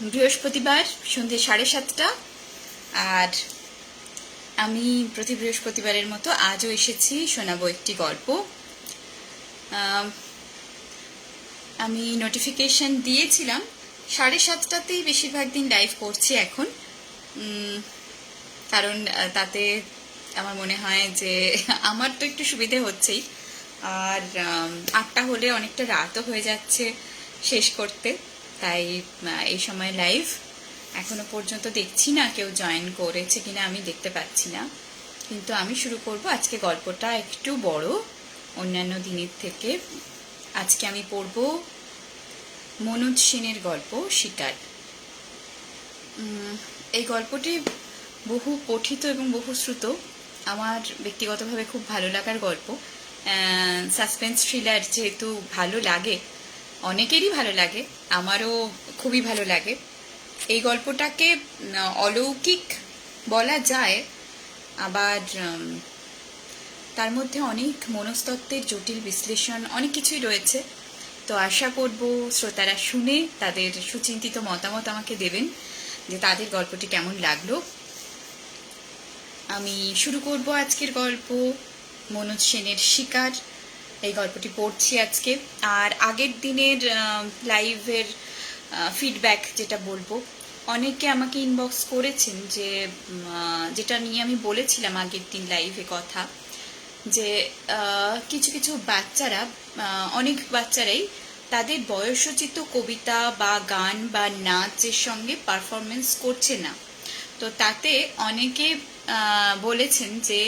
বৃহস্পতিবার সন্ধ্যে 7:30 আর আমি প্রতি বৃহস্পতিবারের মতো আজও এসেছি শোনাবো একটি গল্প। আমি নোটিফিকেশন দিয়েছিলাম 7:30তেই বেশিরভাগ দিন লাইভ করছি এখন, কারণ তাতে আমার মনে হয় যে আমার তো একটু সুবিধে হচ্ছেই, আর 8টা হলে অনেকটা রাতও হয়ে যাচ্ছে শেষ করতে, তাই এই সময় লাইভ। এখনো পর্যন্ত দেখছি না কেউ জয়েন করেছে কিনা, আমি দেখতে পাচ্ছি না, কিন্তু আমি শুরু করব। আজকে গল্পটা একটু বড় অন্যান্য দিনের থেকে। আজকে আমি পড়ব মনোজ সেনের গল্প শিকার। এই গল্পটি বহু পঠিত এবং বহু শ্রুত, আমার ব্যক্তিগতভাবে খুব ভালো লাগার গল্প। সাসপেন্স থ্রিলার যেহেতু ভালো লাগে, অনেকেরই ভালো লাগে, আমারও খুবই ভালো লাগে। এই গল্পটাকে অলৌকিক বলা যায়, আবার তার মধ্যে অনেক মনস্তত্ত্বের জটিল বিশ্লেষণ, অনেক কিছুই রয়েছে। তো আশা করব শ্রোতারা শুনে তাদের সুচিন্তিত মতামত আমাকে দেবেন যে তাদের গল্পটি কেমন লাগলো। আমি শুরু করব আজকের গল্প মনোজ সেনের শিকার। এই গল্পটি পড়ছি আজকে। আর আগের দিনের লাইভের ফিডব্যাক যেটা বলবো, অনেকে আমাকে ইনবক্স করেছেন যে যেটা নিয়ে আমি বলেছিলাম আগের দিন লাইভে কথা, যে কিছু কিছু বাচ্চারা, অনেক বাচ্চারাই তাদের বয়সোচিত কবিতা বা গান বা নাচের সঙ্গে পারফরমেন্স করছে না। তো তাতে অনেকে বলেছেন যে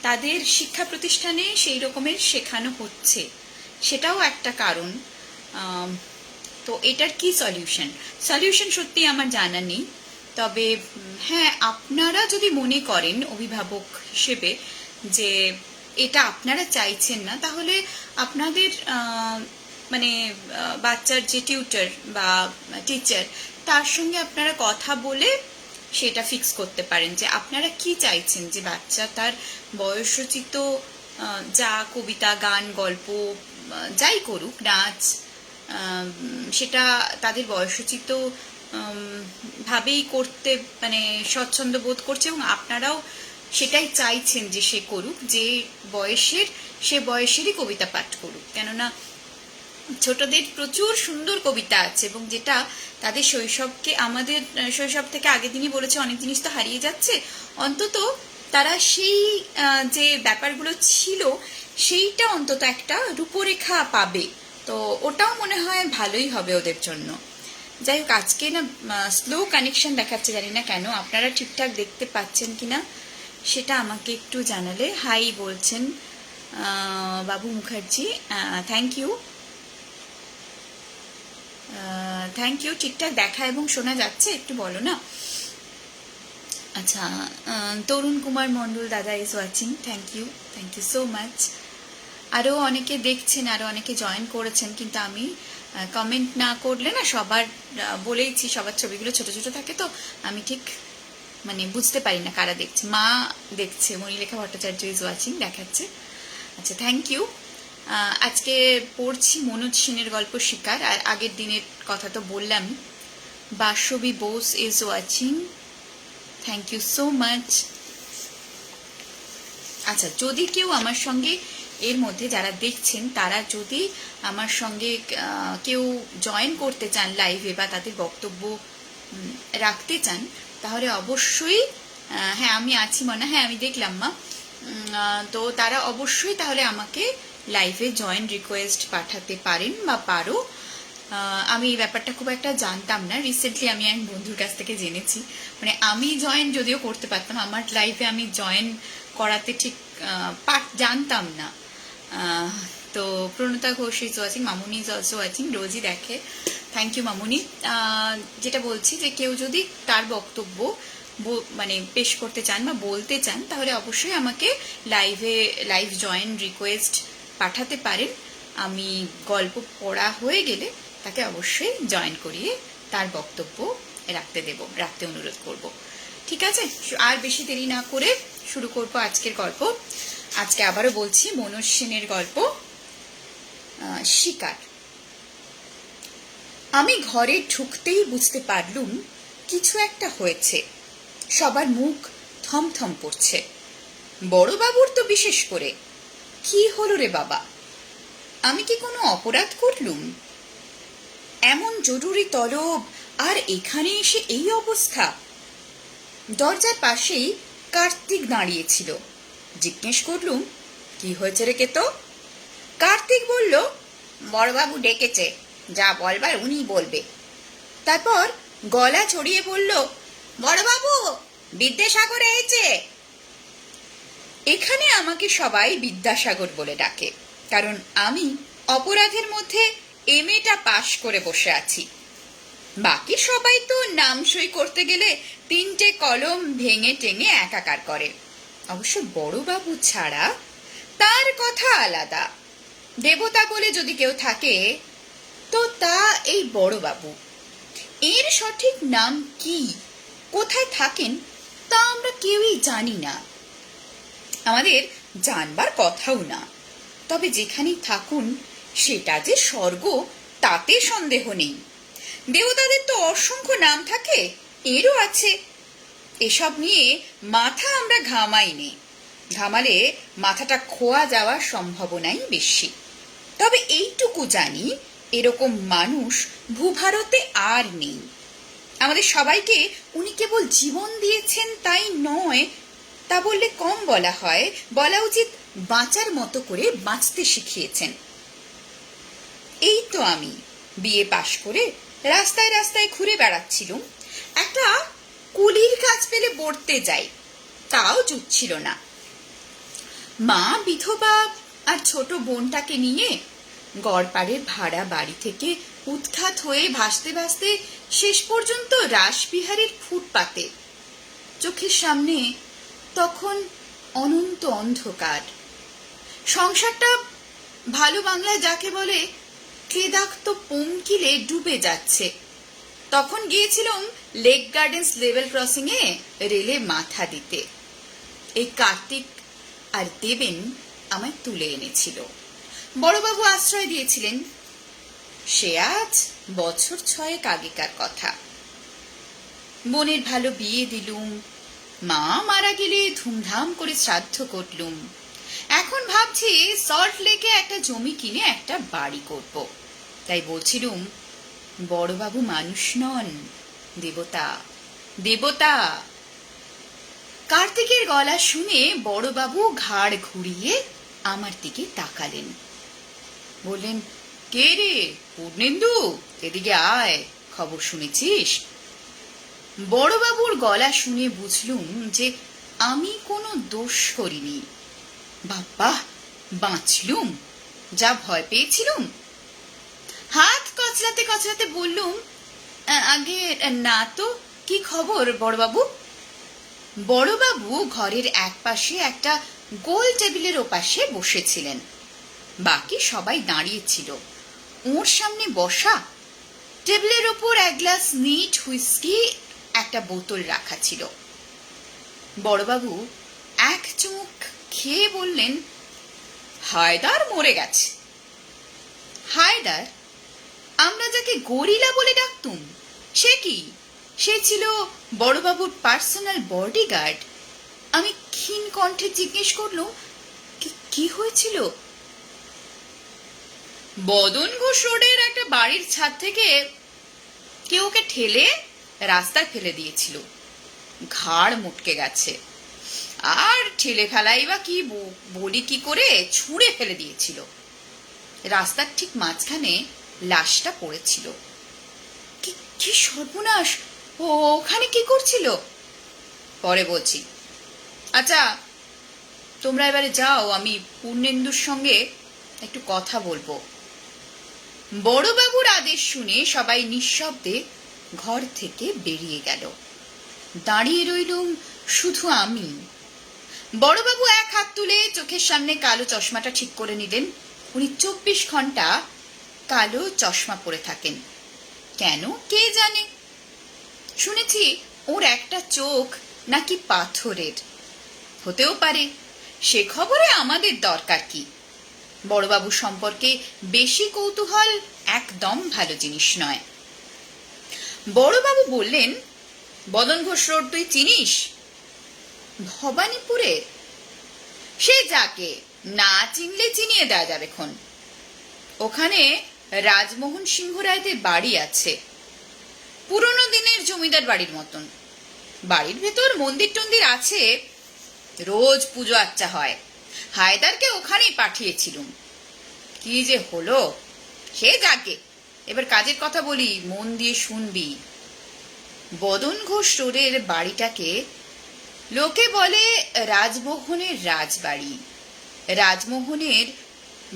তাদের শিক্ষা প্রতিষ্ঠানে সেই রকমের শেখানো হচ্ছে, সেটাও একটা কারণ। তো এটার কি সলিউশন সত্যি আমার জানা নেই। তবে হ্যাঁ, আপনারা যদি মনে করেন অভিভাবক হিসেবে যে এটা আপনারা চাইছেন না, তাহলে আপনাদের মানে বাচ্চার যে টিউটর বা টিচার, তার সঙ্গে আপনারা কথা বলে সেটা ফিক্স করতে পারেন যে আপনারা কি চাইছেন, যে বাচ্চা তার বয়সোচিত যা কবিতা, গান, গল্প যাই করুক, নাচ, সেটা তাদের বয়সোচিত ভাবেই করতে মানে স্বচ্ছন্দ বোধ করছে, এবং আপনারাও সেটাই চাইছেন যে সে করুক, যে বয়সের সে বয়সেরই কবিতা পাঠ করুক। কেননা ছোটদের প্রচুর সুন্দর কবিতা আছে, এবং যেটা তাদের শৈশবকে, আমাদের শৈশব থেকে আগের দিনই বলেছে অনেক জিনিস তো হারিয়ে যাচ্ছে, অন্তত তারা সেই যে ব্যাপারগুলো ছিল সেইটা অন্তত একটা রূপরেখা পাবে। তো ওটাও মনে হয় ভালোই হবে ওদের জন্য। যাই হোক, আজকে না স্লো কানেকশন দেখাচ্ছে, জানি না কেন। আপনারা ঠিকঠাক দেখতে পাচ্ছেন কিনা সেটা আমাকে একটু জানালে। হাই বলছেন বাবু মুখার্জি, থ্যাংক ইউ। ঠিকঠাক দেখা এবং শোনা যাচ্ছে, একটু বলো না। আচ্ছা, তরুণ কুমার মণ্ডল দাদা is watching, thank you so much. আরও অনেকে দেখছেন, আরও অনেকে জয়েন করেছেন, কিন্তু আমি কমেন্ট না করলে না, সবার বলেইছি সবার ছবিগুলো ছোট ছোট থাকে, তো আমি ঠিক মানে বুঝতে পারি না কারা দেখছে। মা দেখছে, মণিলেখা ভট্টাচার্য ইজ ওয়াচিং দেখাচ্ছে। আচ্ছা, থ্যাংক ইউ। আজকে পড়ছি মনোজ সেনের গল্প শিকার। আর আগের দিনের কথা তো বললাম। Basabi Bose is watching, thank you so much. আচ্ছা, যদি কেউ আমার সঙ্গে এর মধ্যে যারা দেখছেন, তারা যদি আমার সঙ্গে কেউ জয়েন করতে চান লাইভে বা তাদের বক্তব্য রাখতে চান, তাহলে অবশ্যই, হ্যাঁ আমি আছি মনে, হ্যাঁ আমি দেখলাম মা, তো তারা অবশ্যই তাহলে আমাকে লাইভে জয়েন রিকোয়েস্ট পাঠাতে পারেন বা পারো। আমি এই ব্যাপারটা খুব একটা জানতাম না, রিসেন্টলি আমি এক বন্ধুর কাছ থেকে জেনেছি। মানে আমি জয়েন যদিও করতে পারতাম, আমার লাইভে আমি জয়েন করাতে ঠিক জানতাম না। তো প্রণতা Ghosh is watching, Mamuni is also watching, রোজই দেখে, থ্যাংক ইউ মামুনি। যেটা বলছি যে কেউ যদি তার বক্তব্য মানে পেশ করতে চান বা বলতে চান, তাহলে অবশ্যই আমাকে লাইভ জয়েন রিকোয়েস্ট পাঠাতে পারেন। আমি গল্প পড়া হয়ে গেলে তাকে অবশ্যই জয়েন করিয়ে তার বক্তব্য রাখতে অনুরোধ করব। ঠিক আছে, আর বেশি দেরি না করে শুরু করব আজকের গল্প। আজকে আবারও বলছি মনোজ সেনের গল্প শিকার। আমি ঘরে ঢুকতেই বুঝতে পারলুম কিছু একটা হয়েছে। সবার মুখ থমথম করছে, বড়বাবুর তো বিশেষ করে। কি হলো রে বাবা? আমি কি কোনো অপরাধ করলুম? এমন জরুরি তলব, আর এখানে এসে এই অবস্থা। দরজার পাশেই কার্তিক দাঁড়িয়েছিল। জিজ্ঞেস করলুম, কি হয়েছে রে কেতো? কার্তিক বলল, বড়বাবু ডেকেছে, যা বলবার উনি বলবে। তারপর গলা ছড়িয়ে বলল, বড়বাবু, বিদ্যাসাগর এসেছে। এখানে আমাকে সবাই বিদ্যাসাগর বলে ডাকে, কারণ আমি অপরাধের মধ্যে এমএটা পাশ করে বসে আছি। বাকি সবাই তো নাম সই করতে গেলে 3টে কলম ভেঙে টেঙে একাকার করে। অবশ্য বড়বাবু ছাড়া তার কথা আলাদা। দেবতা বলে যদি কেউ থাকে তো তা এই বড়বাবু। এর সঠিক নাম কি, কোথায় থাকেন, তা আমরা কেউই জানি না। আমাদের জানবার কথাও না। তবে যেখানেই থাকুন সেটা যে স্বর্গ তাতে সন্দেহ নেই। দেবতাদের তো অসংখ্য নাম থাকে, এরও আছে। এসব নিয়ে মাথা আমরা ঘামাইনি, ঘামালে মাথাটা খোয়া যাওয়ার সম্ভাবনাই বেশি। তবে এইটুকু জানি, এরকম মানুষ ভূভারতে আর নেই। আমাদের সবাইকে উনি কেবল জীবন দিয়েছেন তাই নয়, তা বললে কম বলা হয়, বলা উচিত বাঁচার মতো করে বাঁচতে শিখিয়েছেন। এই তো আমি বিএ পাশ করে রাস্তায় রাস্তায় ঘুরে বেড়াচ্ছিলুম। একটা কুলির কাজ পেলে বর্তে যাই, তাও জুটছিল না। মা বিধবা আর ছোট বোনটাকে নিয়ে গড়পাড়ের ভাড়া বাড়ি থেকে উৎখাত হয়ে ভাসতে ভাসতে শেষ পর্যন্ত রাসবিহারীর ফুটপাতে। চোখের সামনে তখন অনন্ত অন্ধকার। সংসারটা ভালো বাংলায় যাকে বলে ক্লেদাক্ত পঙ্কিলে ডুবে যাচ্ছে। তখন গিয়েছিলাম লেক গার্ডেন্স লেভেল ক্রসিং এ রেলে মাথা দিতে। এই কার্তিক আর দেবেন আমায় তুলে এনেছিল। বড়বাবু আশ্রয় দিয়েছিলেন। সে আজ বছর 6 আগেকার কথা। বোনের ভালো বিয়ে দিলুম, মা মারা গেলে ধুমধাম করে শ্রাদ্ধ করলুম। এখন ভাবছি সল্ট লেকে একটা জমি কিনে একটা বাড়ি করব। তাই বলছিলুম, বড়বাবু মানুষ নন, দেবতা, দেবতা। কার্তিকের গলা শুনে বড়বাবু ঘাড় ঘুরিয়ে আমার দিকে তাকালেন। বললেন, কে রে পূর্ণেন্দু, এদিকে আয়, খবর শুনেছিস? বড়বাবুর গলা শুনে বুঝলুম যে আমি কোনো দোষ করিনি। বাবা, বাঁচলুম, যা ভয় পেয়েছিলুম। হাত কচলাতে কচলাতে বললুম, আগে না তো, কি খবর বড়বাবু? বড়বাবু ঘরের এক পাশে একটা গোল টেবিলের ওপাশে বসেছিলেন। বাকি সবাই দাঁড়িয়েছিল। ওর সামনে বসা, টেবিলের ওপর এক গ্লাস নিট হুইস্কি, একটা বোতল রাখা ছিল। বড়বাবু এক চুমুক খেয়ে বললেন, হায়দার মরে গেছে। হায়দার? আমরা যাকে গরিলা বলে ডাকতুম, সে কি? সে ছিল বড়বাবুর পার্সোনাল বডিগার্ড। আমি ক্ষীণ কণ্ঠে জিজ্ঞেস করলুম, কি হয়েছিল? বদন ঘোষ রোডের একটা বাড়ির ছাদ থেকে কেউ ওকে ঠেলে রাস্তায় ফেলে দিয়েছিল। ঘাড় মুটকে গেছে। আর ঠেলে ফেলাই বা কি বলি কি করে, ছুঁড়ে ফেলে দিয়েছিল। রাস্তার ঠিক মাঝখানে লাশটা পড়েছিল। কি সর্বনাশ! ওখানে কি করছিল? পরে বলছি। আচ্ছা, তোমরা এবারে যাও, আমি পূর্ণেন্দুর সঙ্গে একটু কথা বলবো। বড়বাবুর আদেশ শুনে সবাই নিঃশব্দে ঘর থেকে বেরিয়ে গেল। দাঁড়িয়ে রইলুম শুধু আমি। বড়বাবু এক হাত তুলে চোখের সামনে কালো চশমাটা ঠিক করে নিলেন। উনি 24 ঘন্টা কালো চশমা পরে থাকেন। কেন কে জানে? শুনেছি ওর একটা চোখ নাকি পাথরের। হতেও পারে, সে খবরে আমাদের দরকার কি? বড়বাবু সম্পর্কে বেশি কৌতূহল একদম ভালো জিনিস নয়। বড়বাবু বললেন, বদন ঘোষ রোড তুই চিনিস? ভবানীপুরে? সে যাকে, না চিনলে চিনিয়ে দেওয়া যাবে খন। ওখানে রাজমোহন সিংহ রায়দের বাড়ি আছে, পুরনো দিনের জমিদার বাড়ির মতন। বাড়ির ভেতর মন্দির টন্দির আছে, রোজ পুজো আচ্চা হয়। হায়দারকে ওখানেই পাঠিয়েছিলুম, কি যে হলো। সে যাকে, এবার কাজের কথা বলি, মন দিয়ে শুনবি। বদন ঘোষ রোডের বাড়িটাকে লোকে বলে রাজমোহনের রাজবাড়ি। রাজমোহনের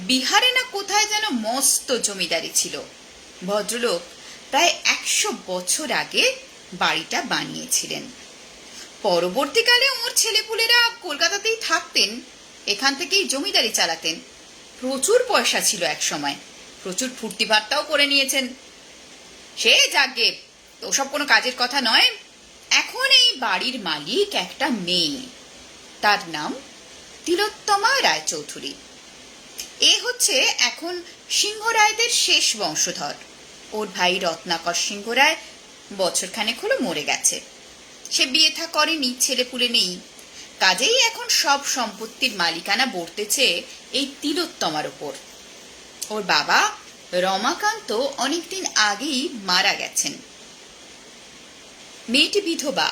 বিহারে না কোথায় যেন মস্ত জমিদারি ছিল। ভদ্রলোক প্রায় 100 বছর আগে বাড়িটা বানিয়েছিলেন। পরবর্তীকালে ওর ছেলেপুলেরা কলকাতাতেই থাকতেন, এখান থেকেই জমিদারি চালাতেন। প্রচুর পয়সা ছিল এক সময়, প্রচুর ফুর্তি ভাট্টাও করে নিয়েছেন। সে যাগে, ওসব কোনো কাজের কথা নয়। এখন এই বাড়ির মালিক একটা মেয়ে, তার নাম তিলোত্তমা রায়চৌধুরী। এ হচ্ছে এখন সিংহ রায়দের শেষ বংশধর। ওর ভাই রত্নাকর সিংহ রায় বছরখানেক হলো মরে গেছে। সে বিয়ে থা করেনি, ছেলেপুলে নেই, কাজেই এখন সব সম্পত্তির মালিকানা বর্তেছে এই তিলোত্তমার ওপর। ওর বাবা রমাকান্ত অনেকদিন আগেই মারা গেছেন। মেয়েটি বিধবা,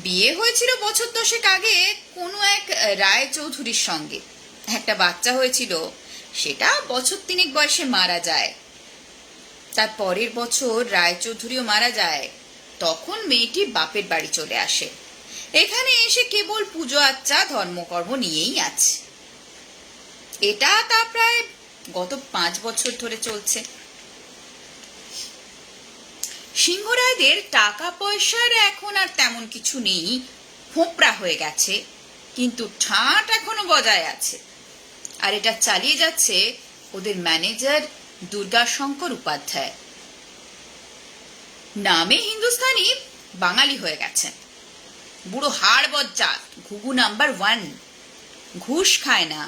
বিয়ে হয়েছিল বছর 10 আগে কোনো এক রায়চৌধুরীর সঙ্গে। একটা বাচ্চা হয়েছিল, সেটা বছর 3 বয়সে মারা যায়। তার পরের বছর রায়চৌধুরীও মারা যায়। তখন মেয়েটি বাপের বাড়ি চলে আসে। এখানে এসে কেবল পুজো আচ্চা ধর্মকর্ম নিয়েই আছে। এটা তা প্রায় গত 5 বছর ধরে চলছে। সিংহরায়দের টাকা পয়সার এখন আর তেমন কিছু নেই, ফোঁপড়া হয়ে গেছে, কিন্তু ঠাট এখনো বজায় আছে। আর এটা চালিয়ে যাচ্ছে ওদের ম্যানেজার দুর্গাশঙ্কর উপাধ্যায়। নামে হিন্দুস্তানি, বাঙালি হয়ে গেছেন। বুড়ো হাড় বজ্জাত, ঘুঘু নাম্বার 1। ঘুষ খায় না,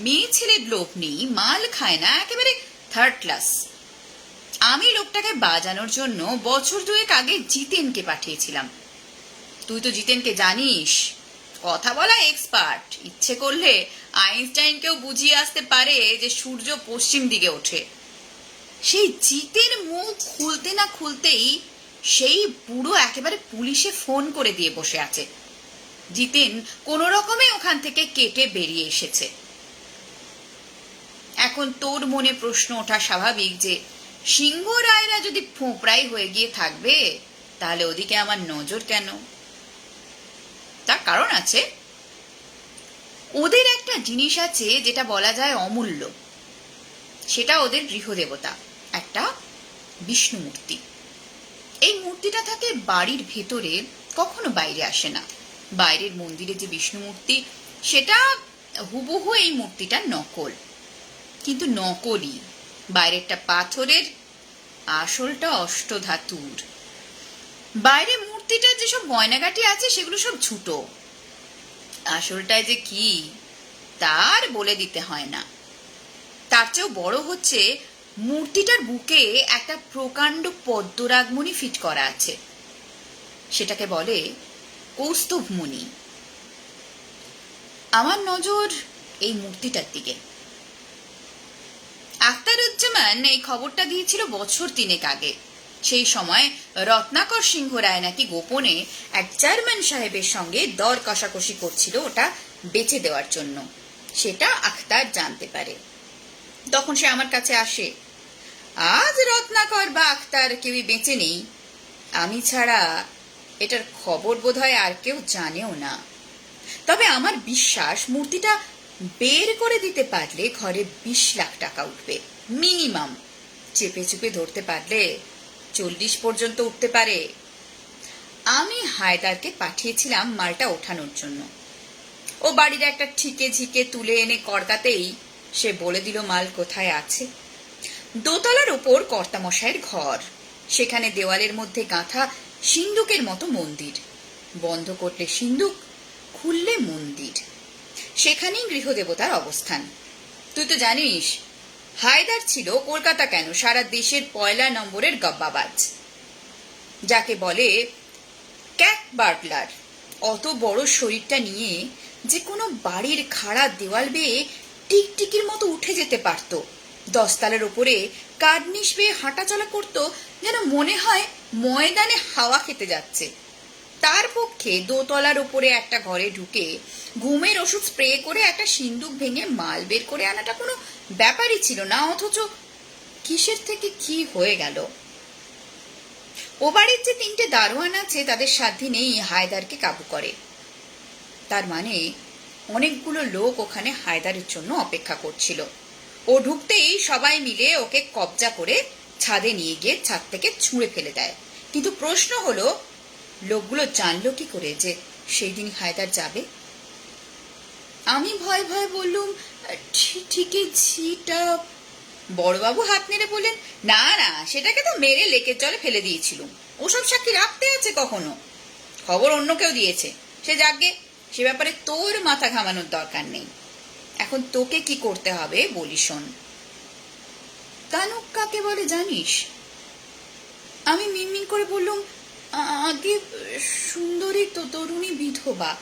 মেয়ে ছেলের লোভ নেই, মাল খায় না, একেবারে 3rd ক্লাস। আমি লোকটাকে বাজানোর জন্য বছর 2 আগে জিতেনকে পাঠিয়েছিলাম। তুই তো জিতেনকে জানিস, কথা বলা এক্সপার্ট। ইচ্ছে করলে আইনস্টাইনকেও বুঝিয়ে আসতে পারে যে সূর্য পশ্চিম দিকে ওঠে। সেই জিতেন মুখ খুলতে না খুলতেই সেই বুড়ো একেবারে পুলিশে ফোন করে দিয়ে বসে আছে। জিতেন কোন রকমে ওখান থেকে কেটে বেরিয়ে এসেছে। এখন তোর মনে প্রশ্ন ওঠা স্বাভাবিক যে সিংহ রায়রা যদি ফোঁপড়াই হয়ে গিয়ে থাকবে, তাহলে ওদিকে আমার নজর কেন? তার কারণ আছে। ওদের একটা জিনিস আছে যেটা বলা যায় অমূল্য, সেটা ওদের গৃহদেবতা, একটা বিষ্ণু মূর্তি। এই মূর্তিটা থাকে বাড়ির ভেতরে, কখনো বাইরে আসে না। বাইরের মন্দিরে যে বিষ্ণু মূর্তি, সেটা হুবহু এই মূর্তিটার নকল, কিন্তু নকলই। বাইরেরটা পাথরের, আসলটা অষ্টধাতুর। বাইরে মূর্তিটার যেসব গয়নাগাটি আছে সেগুলো সব ঝুটো, আসলটায় যে কি তার বলে দিতে হয় না। তার চেয়েও বড় হচ্ছে মূর্তিটার বুকে একটা প্রকাণ্ড পদ্মরাগমণি ফিট করা আছে, সেটাকে বলে কৌস্তভমণি। আমার নজর এই মূর্তিটার দিকে। আখতারুজ্জামান এই খবরটা দিয়েছিল বছর 3 আগে। সেই সময় রত্নাকর সিংহ রায় নাকি গোপনে এক জার্মান সাহেবের সঙ্গে দর কষাকষি করছিল ওটা বেচে দেওয়ার জন্য। সেটা আখতার জানতে পারে। তখন সে আমার কাছে আসে। আজ রত্নাকর বা আখতার কেউই বেঁচে নেই, আমি ছাড়া এটার খবর বোধহয় আর কেউ জানেও না। তবে আমার বিশ্বাস মূর্তিটা বের করে দিতে পারলে ঘরে 20 লাখ টাকা উঠবে মিনিমাম। চেপে চুপে ধরতে পারলে 40 পর্যন্ত উঠতে পারে। আমি হায়দারকে পাঠিয়েছিলাম মালটা ওঠানোর জন্য। ও বাড়ির একটা ঠিকে ঝিকে তুলে এনে কড়কাতেই সে বলে দিল মাল কোথায় আছে। দোতলার ওপর কর্তামশাইয়ের ঘর, সেখানে দেওয়ালের মধ্যে গাঁথা সিন্দুকের মতো মন্দির। বন্ধ করলে সিন্দুক, খুললে মন্দির। সেখানেই গৃহদেবতার অবস্থান। তুই তো জানিস হায়দার ছিল কলকাতা কেন সারা দেশের 1 নম্বরের গব্বাবাজ। যাকে বলে ক্যাট বার্গলার। অত বড় শরীরটা নিয়ে যে কোনো বাড়ির খাড়া দেওয়াল বেয়ে টিকটিকির মতো উঠে যেতে পারত। 10 তলার উপরে কার্নিশ বেয়ে হাঁটাচলা করতো, যেন মনে হয় ময়দানে হাওয়া খেতে যাচ্ছে। তার পক্ষে 2 তলার উপরে একটা ঘরে ঢুকে ঘুমের ওষুধ স্প্রে করে একটা সিন্দুক ভেঙে মাল বের করে আনাটা কোনো ব্যাপারই ছিল না। অথচ কিসের থেকে কি হয়ে গেল। ও বাড়ির যে 3টে দারোয়ান আছে তাদের সাধ্যি নেই হায়দারকে কাবু করে। তার মানে অনেকগুলো লোক ওখানে হায়দারের জন্য অপেক্ষা করছিল। ও ঢুকতেই সবাই মিলে ওকে কবজা করে ছাদে নিয়ে গিয়ে ছাদ থেকে ছুঁড়ে ফেলে দেয়। কিন্তু প্রশ্ন হলো, লোকগুলো জানলো কি করে যে সেই দিন হায়দার যাবে? আমি ভয় ভয় বললুম, ঠিকই ঝিটা। বড়বাবু হাত নেড়ে বললেন, না না, সেটাকে তো মেরে লেকের জলে ফেলে দিয়েছিলুম। ওসব সাক্ষী রাখতে আছে কখনো? খবর অন্য কেউ দিয়েছে, সে যাগে, সে ব্যাপারে তোর মাথা ঘামানোর দরকার নেই। এখন তোকে কি করতে হবে বলি শোন। তানুক কাকে বলে জানিস? আমি মিনমিন করে বললুম, আগে সুন্দরী তো তরুণী বিধবা।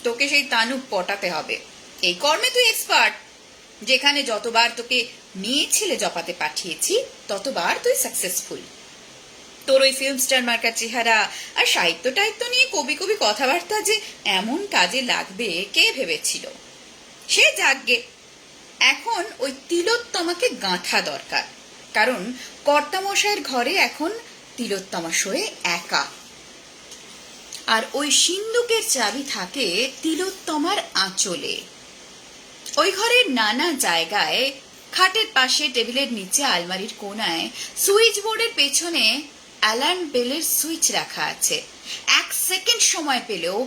তোকে সেই তানুক পটাতে হবে। এই কর্মে তুই এক্সপার্ট। যেখানে যতবার তোকে মেয়ে ছেলে জপাতে পাঠিয়েছি ততবার তুই সাকসেসফুল। তোর ওই ফিল্ম স্টার মার্কার চেহারা আর সাহিত্য টাহিত্য নিয়ে কবি কবি কথাবার্তা যে এমন কাজে লাগবে কে ভেবেছিল? সে যাগে, এখন ওই তিলোত্তমাকে গাঁথা দরকার। কারণ কর্তামশাইয়ের ঘরে এখন তিলোত্তমা শোয়ে একা। আর ওই সিন্দুকের চাবি থাকে তিলোত্তমার আঁচলে। ওই ঘরের নানা জায়গায়, খাটের পাশে, টেবিলের নিচে, আলমারির কোনায়, সুইচ বোর্ডের পেছনে অ্যালার্ম বেলের সুইচ রাখা আছে। 1 সেকেন্ড সময় পেলেও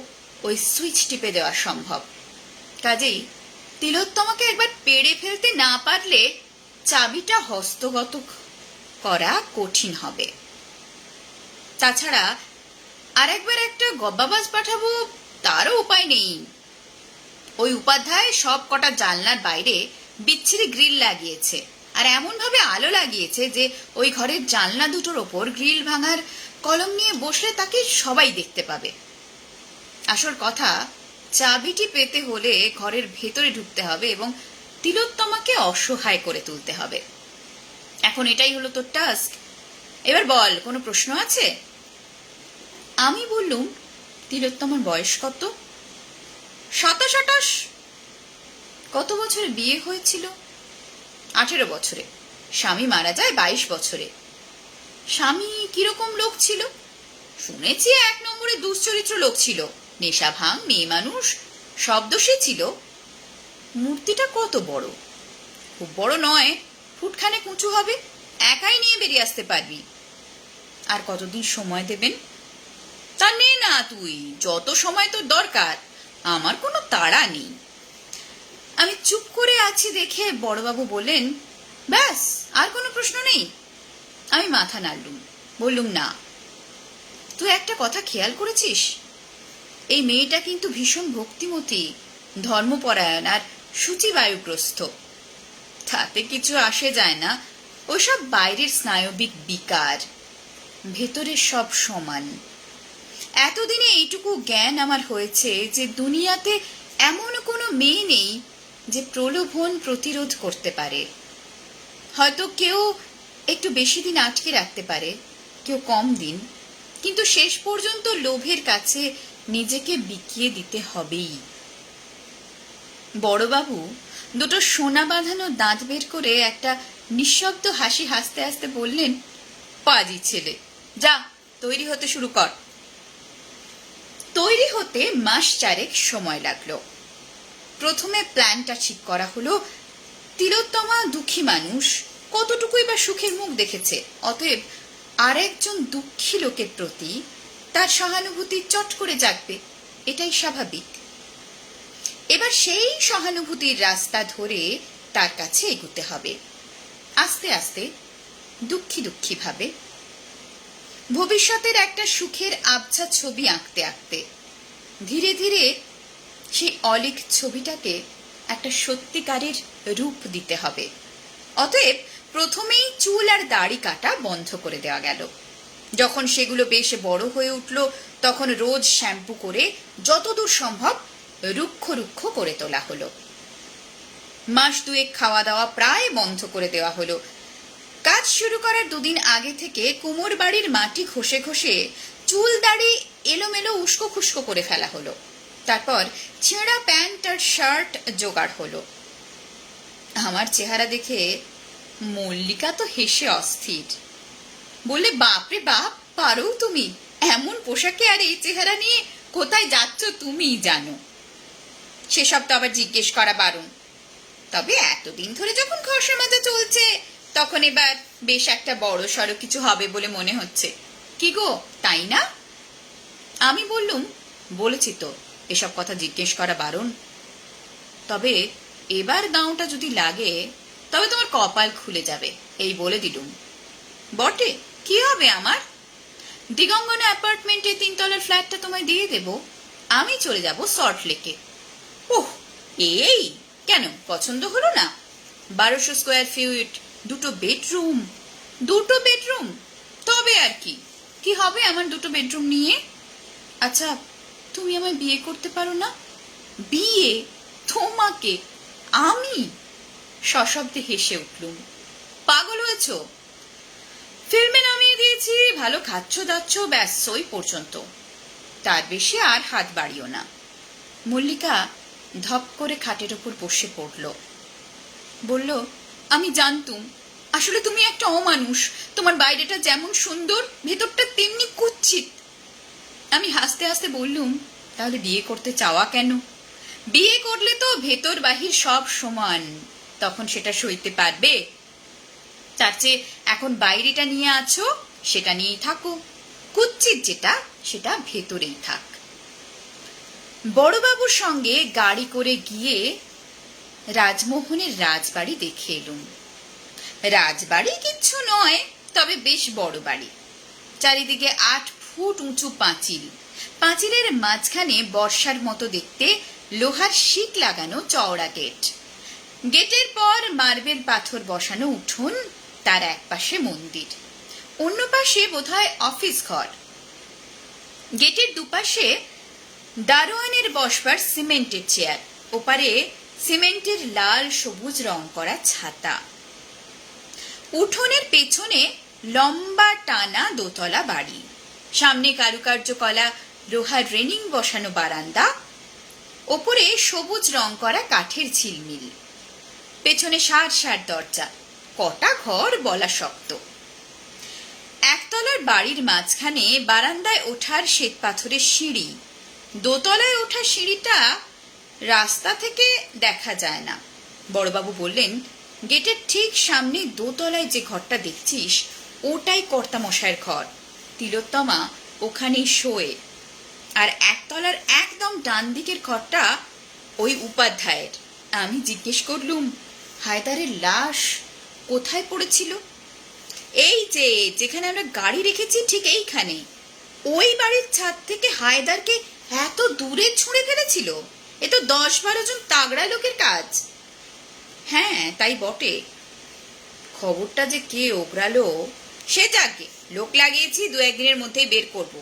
ওই সুইচ টিপে দেওয়া সম্ভব। কাজেই তিলোত্তমাকে একবার পেড়ে ফেলতে না পারলে চাবিটা হস্তগত করা কঠিন হবে। তাছাড়া আর একবার একটা গব্বাবাজ পাঠাবো, তারও উপায় নেই। ওই উপাধ্যায় সব কটা জানলার বাইরে বিচ্ছিরি গ্রিল লাগিয়েছে, আর এমন ভাবে আলো লাগিয়েছে যে ওই ঘরের জানলা দুটোর ওপর গ্রিল ভাঙার কলম নিয়ে বসলে তাকে সবাই দেখতে পাবে। আসল কথা, চাবিটি পেতে হলে ঘরের ভেতরে ঢুকতে হবে এবং তিলোত্তমাকে অসহায় করে তুলতে হবে। এখন এটাই হলো তোর টাস্ক। এবার বল, কোনো প্রশ্ন আছে? আমি বললুম, তিলোত্তমার বয়স কত? 27-28। কত বছরে বিয়ে হয়েছিল? 18 বছরে। স্বামী মারা যায় 22 বছরে। স্বামী কিরকম লোক ছিল? শুনেছি 1 নম্বরে দুশ্চরিত্র লোক ছিল, নেশা ভাঙ, মেয়ে মানুষ, সব দোষই ছিল। মূর্তিটা কত বড়? খুব বড় নয়, ফুটখানেক উঁচু হবে, একাই নিয়ে বেরিয়ে আসতে পারবি। আর কতদিন সময় দেবেন? তা নে না তুই, যত সময় তোর দরকার, আমার কোনো তাড়া নেই। আমি চুপ করে আছি দেখে বড়বাবু বললেন, ব্যাস, আর কোনো প্রশ্ন নেই? আমি মাথা নাড়লুম, বললুম, না। তুই একটা কথা খেয়াল করেছিস? এই মেয়েটা কিন্তু ভীষণ ভক্তিমতী, ধর্মপরায়ণ আর শুচিবায়ুগ্রস্ত। তাতে কিছু আসে যায় না, ওসব বাইরের স্নায়বিক বিকার, ভেতরের সব সমান। এতদিনে এইটুকু জ্ঞান আমার হয়েছে যে দুনিয়াতে এমন কোনো মেয়ে নেই যে প্রলোভন প্রতিরোধ করতে পারে। হয়তো কেউ একটু বেশি দিন আটকে রাখতে পারে, কেউ কম দিন, কিন্তু শেষ পর্যন্ত লোভের কাছে নিজেকে বিকিয়ে দিতে হবেই। বড়বাবু দুটো সোনা বাঁধানো দাঁত বের করে একটা নিঃশব্দ হাসি হাসতে হাসতে বললেন, পাজি ছেলে, যা তৈরি হতে শুরু কর। তৈরি হতে মাস 4 সময় লাগলো। প্রথমে প্ল্যানটা ঠিক করা হলো। তিলোত্তমা দুঃখী মানুষ, কতটুকুই বা সুখের মুখ দেখেছে, অতএব আর একজন দুঃখী লোকের প্রতি তার সহানুভূতি চট করে জাগবে, এটাই স্বাভাবিক। এবার সেই সহানুভূতির রাস্তা ধরে তার কাছে এগুতে হবে, আস্তে আস্তে, দুঃখী দুঃখী ভাবে, ভবিষ্যতের একটা সুখের আবছা ছবি আঁকতে আঁকতে ধীরে ধীরে সেই অলিক ছবিটাকে একটা সত্যিকারের রূপ দিতে হবে। অতএব প্রথমেই চুল আর দাড়ি কাটা বন্ধ করে দেওয়া গেল। যখন সেগুলো বেশ বড় হয়ে উঠল তখন রোজ শ্যাম্পু করে যতদূর সম্ভব রুক্ষ রুক্ষ করে তোলা হলো। মাস দুয়েক খাওয়া দাওয়া প্রায় বন্ধ করে দেওয়া হলো। কাজ শুরু করার দুদিন আগে থেকে কুমোর বাড়ির মাটি ঘষে ঘষে চুল দাড়ি এলোমেলো উস্কো খুস্কো করে ফেলা হলো। তারপর ছেঁড়া প্যান্ট আর শার্ট জোগাড় হলো। আমার চেহারা দেখে মল্লিকা তো হেসে অস্থির, বললে, বাপরে বাপ, পারো তুমি এমন পোশাকে, আর এই চেহারা নিয়ে কোথায় যাচ্ছ তুমিই জানো। সেসব তো আবার জিজ্ঞেস করা বারণ। তবে এতদিন ধরে যখন ঘষা মাজা চলছে তখন এবার বেশ একটা বড় সড়ো কিছু হবে বলে মনে হচ্ছে। কি গো, তাই না? আমি বললুম, বলেছি তো এসব কথা জিজ্ঞেস করা বারণ। তবে এবার গাঁওটা যদি লাগে তবে তোমার কপাল খুলে যাবে, এই বলে দিলুম। বটে, কি হবে আমার? দিগঙ্গনা অ্যাপার্টমেন্টে 3 তলার ফ্ল্যাটটা তোমায় দিয়ে দেব, আমি চলে যাব সল্ট লেকে। ওহ, এই কেন, পছন্দ হলো না? 1200 স্কোয়ার ফিট, 2 বেডরুম। 2 বেডরুম? তবে আর কি, কি হবে আমার 2 বেডরুম নিয়ে? আচ্ছা, তুমি আমায় বিয়ে করতে পারো না? বিয়ে? তোমাকে? আমি? সশব্দে হেসে উঠলুম। পাগল হয়েছ? ফিল্মে নামিয়ে দিয়েছি, ভালো খাচ্ছ দাচ্ছ, ব্যাস ওই পর্যন্ত, তার বেশি আর হাত বাড়িও না। মল্লিকা ধপ করে খাটের ওপর বসে পড়ল, বলল, আমি জানতুম, আসলে তুমি একটা অমানুষ। তোমার বাইরেটা যেমন সুন্দর, ভেতরটা তেমনি কুৎসিত। আমি হাসতে হাসতে বললুম, তাহলে বিয়ে করতে চাওয়া কেন? বিয়ে করলে তো ভেতর বাহির সব সমান, তখন সেটা সইতে পারবে। তার চেয়ে এখন বাইরেটা নিয়ে আছো, সেটা নিয়েই থাকো, কুৎসিত যেটা সেটা ভেতরেই থাক। বড়বাবুর সঙ্গে গাড়ি করে গিয়ে রাজমোহনের রাজবাড়ি দেখে এলুম। রাজবাড়ি কিচ্ছু নয়, তবে বেশ বড় বাড়ি। চারিদিকে 8 ফুট উঁচু পাঁচিল, পাঁচিলের মাঝখানে বর্ষার মতো দেখতে লোহার শিক লাগানো চওড়া গেট। গেটের পর মার্বেল পাথর বসানো উঠোন, তার এক পাশে মন্দির, অন্য পাশে বোধহয় অফিস ঘর। গেটের দুপাশে দারোয়ানের বসবার সিমেন্টের চেয়ার, ওপারে সিমেন্টের লাল সবুজ রং করা ছাতা। উঠোনের পেছনে লম্বা টানা দোতলা বাড়ি, সামনে কারুকার্য কলা লোহার রেলিং বসানো বারান্দা, ওপরে সবুজ রং করা কাঠের ঝিলমিল, পেছনে সার সার দরজা। কটা ঘর বলা শক্ত। একতলার বাড়ির মাঝখানে বারান্দায় ওঠার শ্বেত পাথরের সিঁড়ি। দোতলায় ওঠা সিঁড়িটা রাস্তা থেকে দেখা যায় না। বড়বাবু বললেন, গেটের ঠিক সামনে দোতলায় যে ঘরটা দেখছিস ওটাই কর্তামশায়ের ঘর, তিলোত্তমা ওখানেই শোয়ে। আর একতলার একদম ডান দিকের ঘরটা ওই উপাধ্যায়ের। আমি জিজ্ঞেস করলুম, হায়দারের লাশ কোথায় পড়েছিল? এই যে যেখানে আমরা গাড়ি রেখেছি ঠিক এইখানে। ওই বাড়ির ছাদ থেকে হায়দারকে এত দূরে ছুঁড়ে ফেলেছিল? এ তো 10-12 জন তাগড়া লোকের কাজ। হ্যাঁ, তাই বটে। খবরটা যে কে ওগরালো সে যাকে, লোক লাগিয়েছি, 2-1 দিনের মধ্যেই বের করব।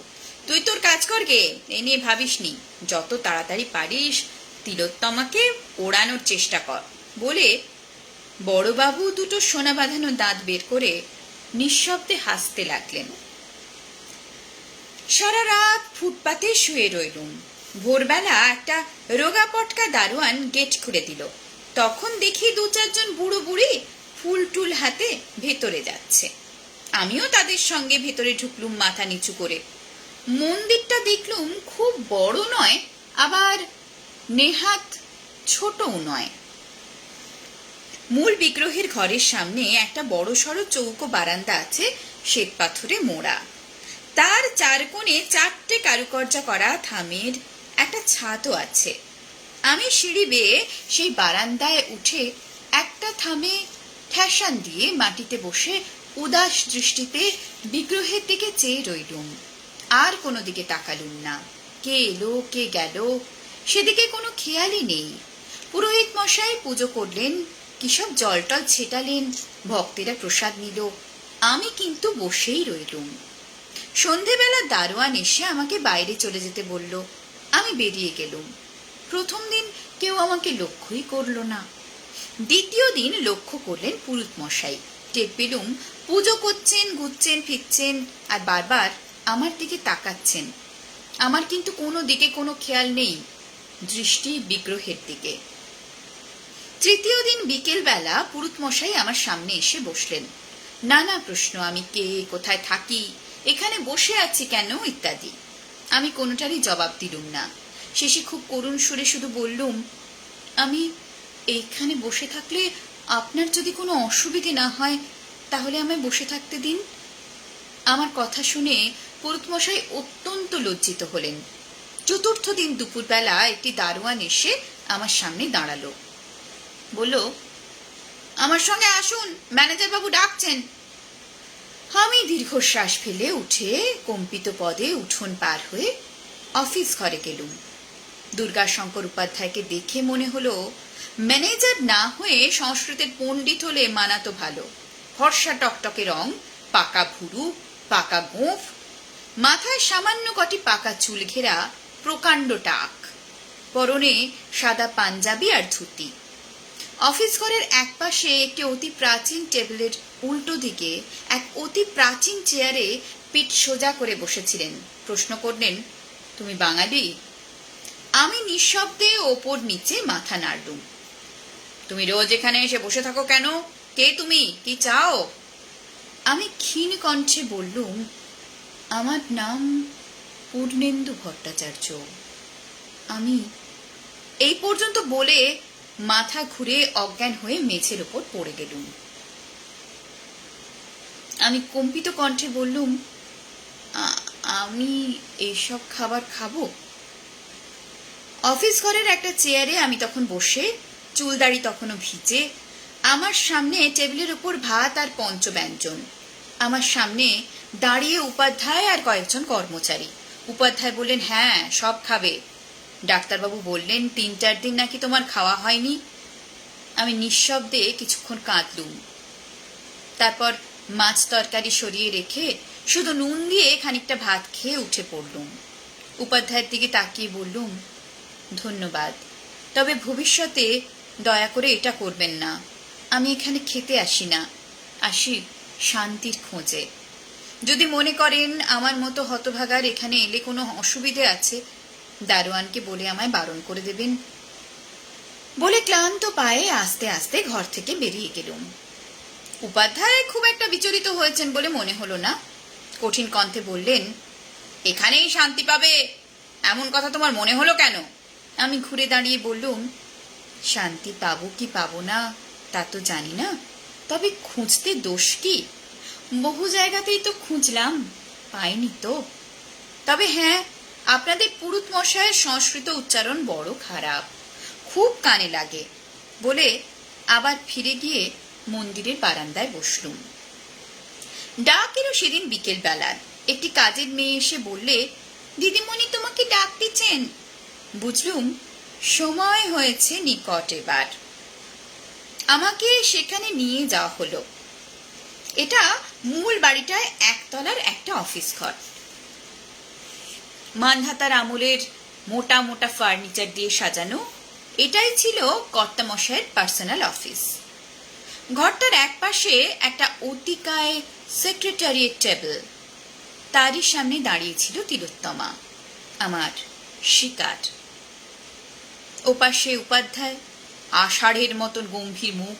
তুই তোর কাজ কর গে, এ নিয়ে ভাবিসনি। যত তাড়াতাড়ি পারিস তিলোত্তমাকে ওড়ানোর চেষ্টা কর। বলে বড়বাবু 2 সোনা বাঁধানো দাঁত বের করে নিঃশব্দে হাসতে লাগলেন। সারা রাত ফুটপাতে শুয়ে রইলুম। ভোরবেলা একটা রোগা পটকা দারোয়ান গেট খুলে দিল। তখন দেখি 2-4 জন বুড়ো বুড়ি ফুল টুল হাতে ভেতরে যাচ্ছে। আমিও তাদের সঙ্গে ভেতরে ঢুকলুম মাথা নিচু করে। মন্দিরটা দেখলুম খুব বড় নয়, আবার নেহাত ছোটও নয়। মূল বিগ্রহের ঘরের সামনে একটা বড় সড়ো চৌকো বারান্দা আছে, শ্বেত পাথরে মোড়া। তার 4 কোণে 4টে কারুকার্য করা থামের একটা ছাদও আছে। আমি সিঁড়ি বেয়ে সেই বারান্দায় উঠে একটা থামে ঠেসান দিয়ে মাটিতে বসে উদাস দৃষ্টিতে বিগ্রহের দিকে চেয়ে রইলুম। আর কোনো দিকে তাকালুম না। কে এলো কে গেল সেদিকে কোনো খেয়ালই নেই। পুরোহিত মশাই পুজো করলেন, কিসব জল টল ছেটালেন, ভক্তেরা প্রসাদ নিল, আমি কিন্তু বসেই রইলুম। সন্ধেবেলা দারোয়ান এসে আমাকে বাইরে চলে যেতে বলল। আমি বেরিয়ে গেলুম। প্রথম দিন কেউ আমাকে লক্ষ্যই করল না। দ্বিতীয় দিন লক্ষ্য করলেন পুরুত মশাই। টের পেলুম পুজো করছেন, ঘুরছেন ফিরছেন আর বারবার আমার দিকে তাকাচ্ছেন। আমার কিন্তু কোনো দিকে কোনো খেয়াল নেই, দৃষ্টি বিগ্রহের দিকে। তৃতীয় দিন বিকেল বেলা পুরুত মশাই আমার সামনে এসে বসলেন। নানা প্রশ্ন, আমি কে, কোথায় থাকি, এখানে বসে আছি কেন ইত্যাদি। আমি কোনোটারই জবাব দিলুম না। শেষে খুব করুণ সুরে শুধু বললুম, আমি এইখানে বসে থাকলে আপনার যদি কোনো অসুবিধে না হয় তাহলে আমায় বসে থাকতে দিন। আমার কথা শুনে পুরুতমশাই অত্যন্ত লজ্জিত হলেন। চতুর্থ দিন দুপুরবেলা একটি দারোয়ান এসে আমার সামনে দাঁড়ালো। বলল, আমার সঙ্গে আসুন, ম্যানেজার বাবু ডাকছেন। আমি দীর্ঘশ্বাস ফেলে উঠে কম্পিত পদে উঠোন পার হয়ে অফিস ঘরে গেলুম। দুর্গাশঙ্কর উপাধ্যায়কে দেখে মনে হলো ম্যানেজার না হয়ে সংস্কৃতের পণ্ডিত হলে মানাতো ভালো। ফর্সা টকটকে রং, পাকা ভুরু, পাকা গোঁফ, মাথায় সামান্য কটি পাকা চুল ঘেরা প্রকাণ্ড টাক, পরনে সাদা পাঞ্জাবি আর ধুতি। অফিস ঘরের এক পাশে একটি অতি প্রাচীন টেবিলের উল্টো দিকে এক অতি প্রাচীন চেয়ারে পিঠ সোজা করে বসেছিলেন। প্রশ্ন করলেন, তুমি বাঙালি? আমি নিঃশব্দে ওপর নিচে মাথা নাড়লুম। তুমি রোজ এখানে এসে বসে থাকো কেন? কে তুমি? কি চাও? আমি ক্ষীণ কণ্ঠে বললুম, আমার নাম পূর্ণেন্দু ভট্টাচার্য। আমি এই পর্যন্ত বলে মাথা ঘুরে অজ্ঞান হয়ে মেঝের ওপর পড়ে গেলুম। আমি কম্পিত কণ্ঠে বললুম, আমি এইসব খাবার খাবো? অফিস ঘরের একটা চেয়ারে আমি তখন বসে, চুলদাড়ি তখনও ভিজে, আমার সামনে টেবিলের ওপর ভাত আর পঞ্চব্যঞ্জন। আমার সামনে দাঁড়িয়ে উপাধ্যায় আর কয়েকজন কর্মচারী। উপাধ্যায় বললেন, হ্যাঁ সব খাবে। ডাক্তারবাবু বললেন, 3-4 দিন নাকি তোমার খাওয়া হয়নি। আমি নিঃশব্দে কিছুক্ষণ কাঁদলুম। তারপর মাছ তরকারি সরিয়ে রেখে শুধু নুন দিয়ে খানিকটা ভাত খেয়ে উঠে পড়লুম। উপাধ্যায়ের দিকে তাকিয়ে বললুম, ধন্যবাদ, তবে ভবিষ্যতে দয়া করে এটা করবেন না। আমি এখানে খেতে আসি না, আসি শান্তির খোঁজে। যদি মনে করেন আমার মতো হতভাগার এখানে এলে কোনো অসুবিধে আছে, দারোয়ানকে বলে আমায় বারণ করে দেবেন। বলে ক্লান্ত পায়ে আস্তে আস্তে ঘর থেকে বেরিয়ে গেলুম। উপাধ্যায় খুব একটা বিচলিত হয়েছেন বলে মনে হলো না। কঠিন কণ্ঠে বললেন, এখানেই শান্তি পাবে এমন কথা তোমার মনে হলো কেন? আমি ঘুরে দাঁড়িয়ে বললুম, শান্তি পাবো কি পাবো না তা তো জানি না, তবে খুঁজতে দোষ কি? বহু জায়গাতেই তো খুঁজলাম, পাইনি তো। তবে হ্যাঁ, আপনাদের পুরুত মশায়ের সংস্কৃত উচ্চারণ বড় খারাপ, খুব কানে লাগে। বলে আবার ফিরে গিয়ে মন্দিরের বারান্দায় বসলুম। ডাক এলো সেদিন বিকেল বেলার। একটি কাজের মেয়ে এসে বললে, দিদিমণি তোমাকে ডাক দিচ্ছেন। বুঝলুম সময় হয়েছে নিকট। এবার আমাকে সেখানে নিয়ে যাওয়া হলো। এটা মূল বাড়িটায় একতলার একটা অফিস ঘর। মানধাতার আমলের মোটা মোটা ফার্নিচার দিয়ে সাজানো। এটাই ছিল কর্তামশায়ের পার্সোনাল অফিস। ঘরটার এক পাশে একটা অতিকায় সেক্রেটারিয়েট টেবিল, তারই সামনে দাঁড়িয়েছিল তিলোত্তমা, আমার শিকার। ওপাশে উপাধ্যায়, আষাঢ়ের মতন গম্ভীর মুখ।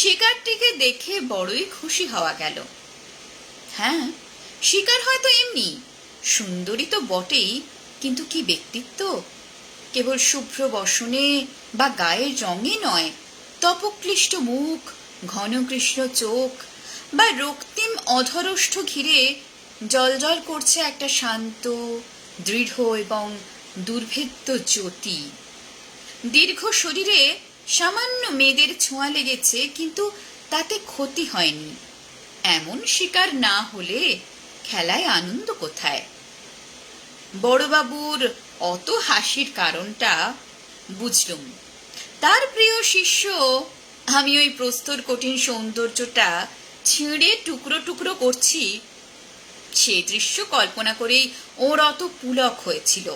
শিকারটিকে দেখে বড়ই খুশি হওয়া গেল। হ্যাঁ, শিকার হয়তো এমনি সুন্দরী তো বটেই, কিন্তু কি ব্যক্তিত্ব! কেবল শুভ্র বসনে বা গায়ের রঙে নয়, তপক্লিষ্ট মুখ, ঘনকৃষ্ণ চোখ বা রক্তিম অধরষ্ঠ ঘিরে জলজল করছে একটা শান্ত, দৃঢ় এবং দুর্ভেদ্য জ্যোতি। দীর্ঘ শরীরে সামান্য মেয়েদের ছোঁয়া লেগেছে, কিন্তু তাতে ক্ষতি হয়নি। এমন শিকার না হলে খেলায় আনন্দ কোথায়? বড়বাবুর অত হাসির কারণটা বুঝলুম। তার প্রিয় শিষ্য আমি ওই প্রস্তর কঠিন সৌন্দর্যটা ছিঁড়ে টুকরো টুকরো করছি, সে দৃশ্য কল্পনা করেই ওর অত পুলক হয়েছিল।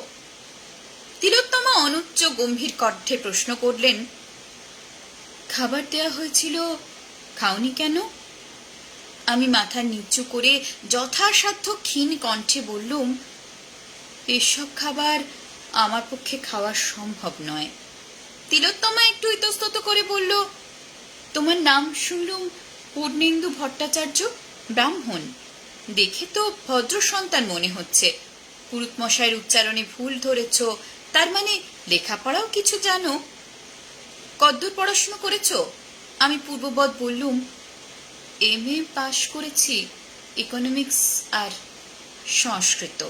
তিলোত্তমা অনুচ্চ গম্ভীর কণ্ঠে প্রশ্ন করলেন, খাবার দেয়া হয়েছিল, খাওনি কেন? আমি মাথা নিচু করে যথাসাধ্য ক্ষীণ কণ্ঠে বললুম, এসব খাবার আমার পক্ষে খাওয়া সম্ভব নয়। তিলোত্তমা একটু ইতস্তত করে বলল, তোমার নাম শুনলুম পূর্ণেন্দু ভট্টাচার্য, ব্রাহ্মণ। দেখে তো ভদ্র সন্তান মনে হচ্ছে। পুরুতমশাইয়ের উচ্চারণে ভুল ধরেছ, তার মানে লেখাপড়াও কিছু জানো? কদ্দূর পড়াশুনো করেছ? আমি পূর্ববৎ বললুম, MA পাশ করেছি, ইকোনমিক্স আর সংস্কৃত।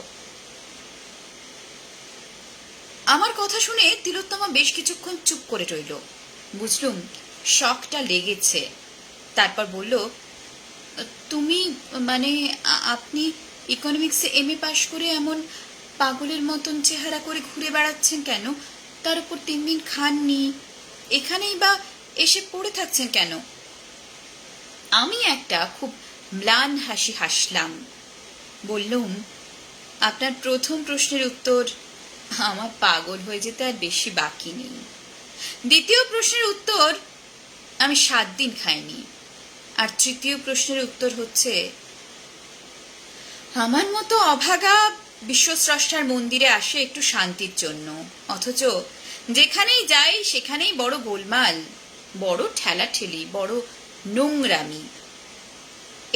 আমার কথা শুনে তিলোত্তমা বেশ কিছুক্ষণ চুপ করে রইল। বুঝলুম শকটা লেগেছে। তারপর বলল, তুমি মানে আপনি ইকোনমিক্সে MA পাশ করে এমন পাগলের মতন চেহারা করে ঘুরে বেড়াচ্ছেন কেন? তার উপর 3 দিন খাননি, এখানেই বা এসে পড়ে থাকছেন কেন? আমি একটা খুব ম্লান হাসি হাসলাম। বললুম, আপনার প্রথম প্রশ্নের উত্তর, আমার পাগল হয়ে যেতে আর বেশি বাকি নেই। দ্বিতীয় প্রশ্নের উত্তর, আমি 7 দিন খাইনি। আর তৃতীয় প্রশ্নের উত্তর হচ্ছে, আমার মতো অভাগা বিশ্বস্রষ্টার মন্দিরে আসে একটু শান্তির জন্য, অথচ যেখানেই যাই সেখানেই বড় গোলমাল, বড় ঠেলাঠেলি, বড় নোংরামি।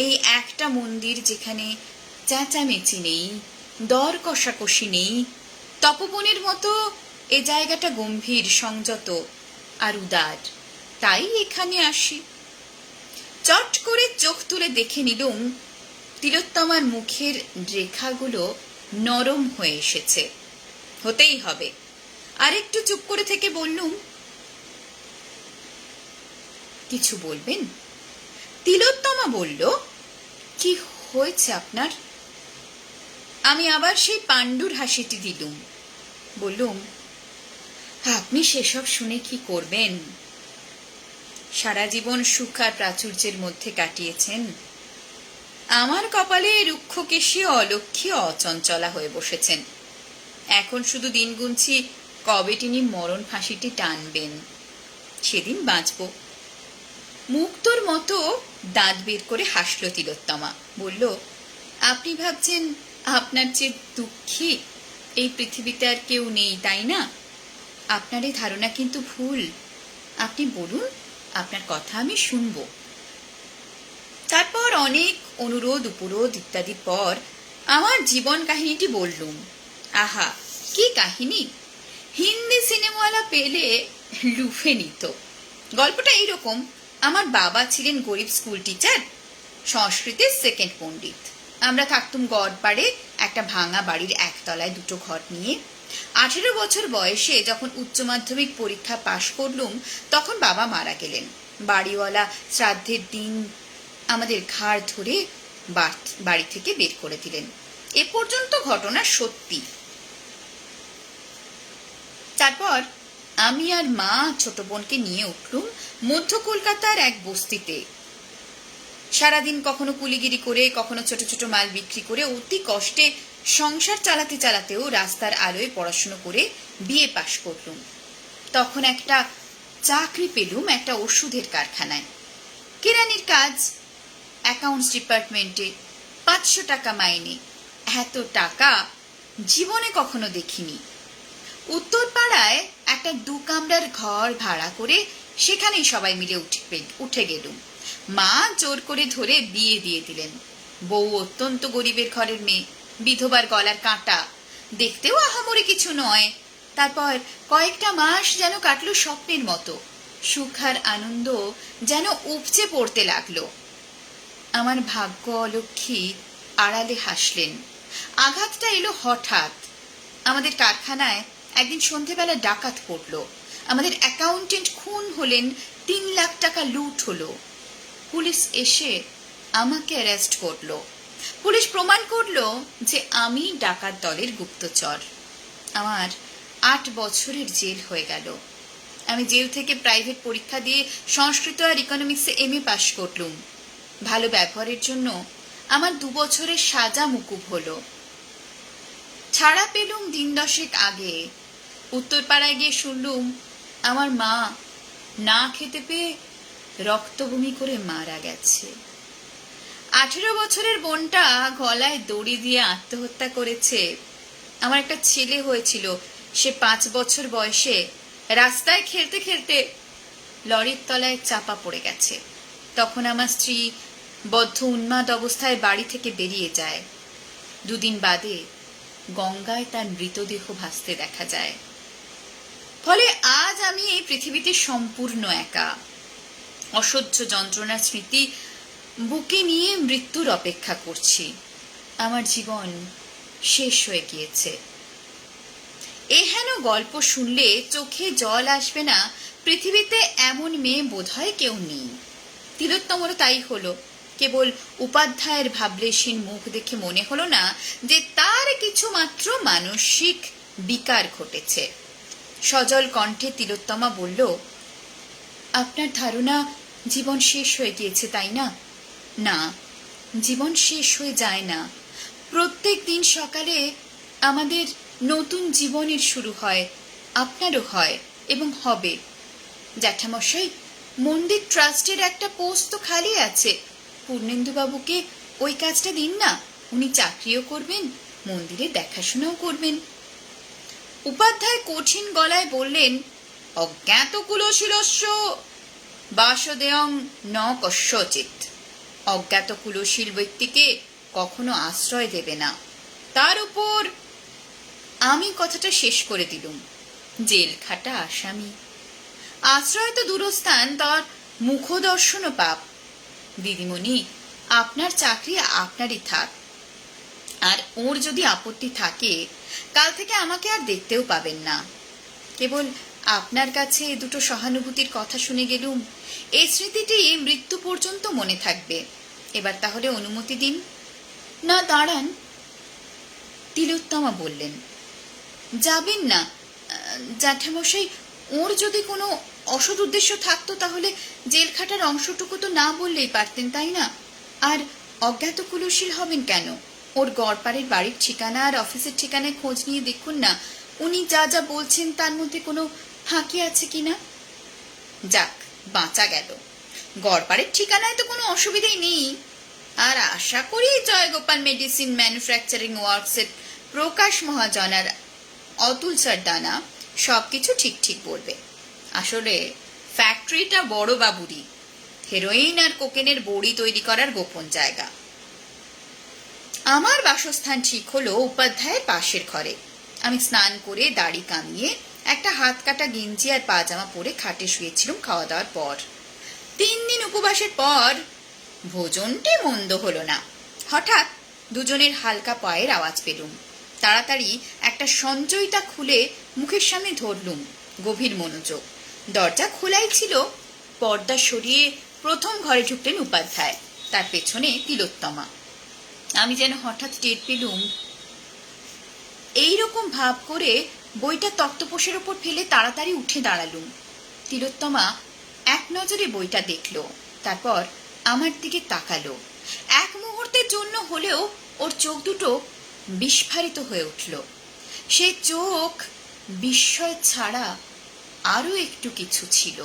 এই একটা মন্দির যেখানে চেঁচামেচি নেই, দর কষাকষি নেই, তপবনের মতো এ জায়গাটা গম্ভীর, সংযত আর উদার, তাই এখানে আসি। চট করে চোখ তুলে দেখে নিলুম তিলোত্তমার মুখের রেখাগুলো নরম হয়ে এসেছে। হতেই হবে। আর একটু চুপ করে থেকে বললুম, কিছু বলবেন? তিলোত্তমা বলল, কি হয়েছে আপনার? আমি আবার সেই পাণ্ডুর হাসিটি দিলুম। বললুম, আপনি সেসব শুনে কি করবেন? সারা জীবন সুখ আর প্রাচুর্যের মধ্যে কাটিয়েছেন। আমার কপালে রুক্ষকেশী অলক্ষ্মী অচঞ্চলা হয়ে বসেছেন। এখন শুধু দিন গুনছি কবে তিনি মরণ ফাঁসিটি টানবেন, সেদিন বাঁচব। মুক্তোর মতো দাঁত বের করে হাসল তিলোত্তমা। বলল, আপনি ভাবছেন আপনার চেয়ে দুঃখী এই পৃথিবীতে আর কেউ নেই, তাই না? আপনার এই ধারণা কিন্তু ভুল। আপনি বলুন, আপনার কথা আমি শুনব। তারপর অনেক অনুরোধ উপরোধ ইত্যাদির পর আমার জীবন কাহিনীটি বললুম। আহা, কি কাহিনী! হিন্দি সিনেমাওয়ালা পেলে লুফে নিত। গল্পটা এইরকম, আমার বাবা ছিলেন গরিব স্কুল টিচার, সংস্কৃতের সেকেন্ড পণ্ডিত। আমরা থাকতুম গড়পাড়ে একটা ভাঙা বাড়ির একতলায় 2টো ঘর নিয়ে। 18 বছর বয়সে যখন উচ্চ মাধ্যমিক পরীক্ষা পাশ করলুম, তখন বাবা মারা গেলেন। বাড়িওয়ালা শ্রাদ্ধের দিন আমাদের ঘাড় ধরে বাড়ি থেকে বের করে দিলেন। এ পর্যন্ত ঘটনা সত্যি। তারপর আমি আর মা ছোট বোনকে নিয়ে উঠলুম মধ্য কলকাতার এক বস্তিতে। সারাদিন কখনো কুলিগিরি করে, কখনো ছোট ছোট মাল বিক্রি করে অতি কষ্টে সংসার চালাতে চালাতেও রাস্তার আলোয় পড়াশুনো করে বিএ পাশ করলুম। তখন একটা চাকরি পেলুম একটা ওষুধের কারখানায়, কেরানির কাজ, অ্যাকাউন্টস ডিপার্টমেন্টে। 500 টাকা মাইনে। এত টাকা জীবনে কখনো দেখিনি। উত্তরপাড়ায় একটা 2 কামরার ঘর ভাড়া করে সেখানেই সবাই মিলে উঠে গেলুম। মা জোর করে ধরে বিয়ে দিয়ে দিলেন। বউ অত্যন্ত গরিবের ঘরের মেয়ে, বিধবার গলার কাঁটা, দেখতেও আহামরি কিছু নয়। তারপর কয়েকটা মাস যেন কাটলো স্বপ্নের মতো। সুখ আর আনন্দ যেন উপচে পড়তে লাগলো। আমার ভাগ্য অলক্ষ্মী আড়ালে হাসলেন। আঘাতটা এলো হঠাৎ। আমাদের কারখানায় একদিন সন্ধেবেলা ডাকাত পড়লো। আমাদের অ্যাকাউন্টেন্ট খুন হলেন, 3 লাখ টাকা লুট হলো। পুলিশ এসে আমাকে অ্যারেস্ট করলো। পুলিশ প্রমাণ করলো যে আমি ডাকাত দলের গুপ্তচর। আমার 8 বছরের জেল হয়ে গেল। আমি জেল থেকে প্রাইভেট পরীক্ষা দিয়ে সংস্কৃত আর ইকোনমিক্সে MA পাশ করলুম। ভালো ব্যবহারের জন্য আমার 2 বছরের সাজা মুকুব হলো। ছাড়া পেলুম দিন 10 আগে। উত্তরপাড়ায় গিয়ে শুনলুম আমার মা না খেতে পেয়ে রক্তবমি করে মারা গেছে। 18 বছরের বোনটা গলায় দড়ি দিয়ে আত্মহত্যা করেছে। আমার একটা ছেলে হয়েছিল, সে 5 বছর বয়সে রাস্তায় খেলতে খেলতে লরির তলায় চাপা পড়ে গেছে। তখন আমার স্ত্রী বদ্ধ উন্মাদ অবস্থায় বাড়ি থেকে বেরিয়ে যায়। 2 দিন বাদে গঙ্গায় তার মৃতদেহ ভাসতে দেখা যায়। ফলে আজ আমি এই পৃথিবীতে সম্পূর্ণ একা। অসহ্য যন্ত্রণার স্মৃতি বুকে নিয়ে মৃত্যুর অপেক্ষা করছি। আমার জীবন শেষ হয়ে গিয়েছে। এহেন গল্প শুনলে চোখে জল আসবে না পৃথিবীতে এমন মেয়ে বোধহয় কেউ নেই। তিলোত্তমরও তাই হলো। কেবল উপাধ্যায়ের ভাবলেশীন মুখ দেখে মনে হলো না যে তার কিছু মাত্র মানসিক বিকার ঘটেছে। সজল কণ্ঠে তিলোত্তমা বলল, আপনার ধারণা জীবন শেষ হয়ে গিয়েছে, তাই না? না, জীবন শেষ হয়ে যায় না। প্রত্যেক দিন সকালে আমাদের নতুন জীবনের শুরু হয়, আপনারও হয় এবং হবে। জ্যাঠামশাই, মন্দির ট্রাস্টের একটা পোস্ট তো খালি আছে, পূর্ণেন্দুবাবুকে ওই কাজটা দিন না, উনি চাকরিও করবেন, মন্দিরে দেখাশোনাও করবেন। উপাধ্যায় কঠিন গলায় বললেন, অজ্ঞাত কুলশীলস্য বাসদেয়ং ন কস্যচিৎ। অজ্ঞাত কুলশীল ব্যক্তিকে কখনো আশ্রয় দেবে না। তার উপর আমি কথাটা শেষ করে দিলুম, জেল খাটা আসামি। আশ্রয় তো দূরস্থান, তার মুখদর্শনও পাপ। দিদিমণি, আপনার চাকরি আপনারই থাক, আর ওর যদি আপত্তি থাকে কাল থেকে আমাকে আর দেখতেও পাবেন না। কেবল আপনার কাছে 2 সহানুভূতির কথা শুনে গেলুম, এই স্মৃতিটি মৃত্যু পর্যন্ত মনে থাকবে। এবার তাহলে অনুমতি দিন। না, দাঁড়ান, তিলোত্তমা বললেন। যাবেন না জ্যাঠামশাই, ওর যদি কোনো অসৎ উদ্দেশ্য থাকতো তাহলে জেল খাটার অংশটুকু তো না বললেই পারতেন, তাই না? আর অজ্ঞাত কুলশীল হবেন কেন? ওর গড়পাড়ের বাড়ির ঠিকানা আর অফিসের ঠিকানায় খোঁজ নিয়ে দেখুন না, উনি যা যা বলছেন তার মধ্যে কোনো ফাঁকি আছে কিনা। যাক, বাঁচা গেল। গড়পাড়ের ঠিকানায় তো কোনো অসুবিধাই নেই। আর আশা করি জয়গোপাল মেডিসিন ম্যানুফ্যাকচারিং ওয়ার্কসের প্রকাশ মহাজন আর অতুল সর্দানা সবকিছু ঠিক ঠিক বলবে। আসলে ফ্যাক্টরিটা বড় বাবুরই, হেরোইন আর কোকেনের বড়ি তৈরি করার গোপন জায়গা। আমার বাসস্থান ঠিক হলো উপাধ্যায়ের পাশের ঘরে। আমি স্নান করে দাড়ি কামিয়ে একটা হাত কাটা গেঞ্জি আর পাজামা পরে খাটে শুয়েছিলাম খাওয়া দাওয়ার পর। 3 দিন উপবাসের পর ভোজনটি মন্দ হলো না। হঠাৎ দুজনের হালকা পায়ের আওয়াজ পেলুম। তাড়াতাড়ি একটা সঞ্চয়িতা খুলে মুখের সামনে ধরলুম, গভীর মনোযোগ। দরজা খোলাই ছিল। পর্দা সরিয়ে প্রথম ঘরে ঢুকলেন উপাধ্যায়, তার পেছনে তিলোত্তমা। আমি যেন হঠাৎ টের পেলুম। এইরকম ভাব করে বইটা তক্তপোষের ওপর ফেলে তাড়াতাড়ি উঠে দাঁড়ালুম। তিলোত্তমা এক নজরে বইটা দেখলো, তারপর আমার দিকে তাকালো। এক মুহূর্তের জন্য হলেও ওর চোখ দুটো বিস্ফারিত হয়ে উঠল। সে চোখ বিস্ময় ছাড়া আরো একটু কিছু ছিল।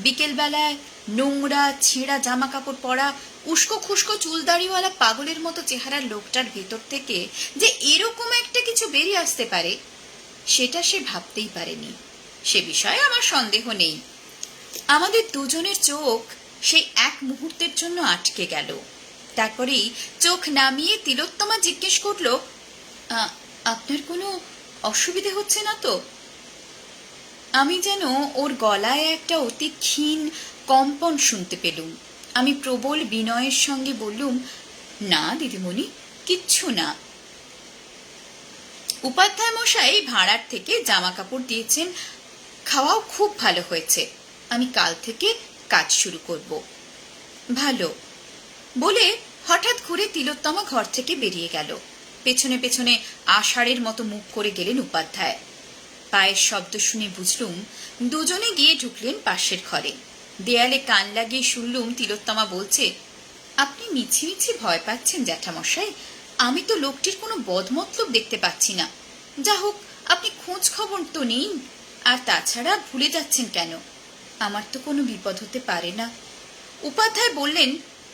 বিকেলবেলায় নোংরা ছেঁড়া জামা কাপড় পরা উস্কো খুস্কো চুলদাড়িওয়ালা পাগলের মতো চেহারার লোকটার ভেতর থেকে যে এরকম একটা কিছু বেরিয়ে আসতে পারে সেটা সে ভাবতেই পারেনি। সে বিষয়ে আমার সন্দেহ নেই। আমাদের দুজনের চোখ সেই এক মুহূর্তের জন্য আটকে গেল। তারপরেই চোখ নামিয়ে তিলোত্তমা জিজ্ঞেস করল, আপনার কোনো অসুবিধে হচ্ছে না তো? আমি যেন ওর গলায় একটা অতি ক্ষীণ কম্পন শুনতে পেলুম। আমি প্রবল বিনয়ের সঙ্গে বললুম, না দিদিমণি, কিচ্ছু না। উপাধ্যায় মশাই ভাড়ার থেকে জামা কাপড় দিয়েছেন, খাওয়াও খুব ভালো হয়েছে। আমি কাল থেকে কাজ শুরু করব। ভালো বলে হঠাৎ ঘুরে তিলোত্তমা ঘর থেকে বেরিয়ে গেল। পেছনে পেছনে আষাঢ়ের মতো মুখ করে গেলেন উপাধ্যায়। পায়ের শব্দ শুনে বুঝলুম দুজনে গিয়ে ঢুকলেন পাশের ঘরে। দেয়ালে কান লাগিয়ে শুনলুম তিলোত্তমা বলছে, আপনি মিছিমিছি ভয় পাচ্ছেন জ্যাঠামশাই, আমি তো লোকটির কোনো বদমতলব দেখতে পাচ্ছি না। যা হোক, আপনি খোঁজ খবর তো নিন। আর তাছাড়া ভুলে যাচ্ছেন কেন? আমার তো কোনো বিপদ হতে পারে না। উপাধ্যায় বললেন,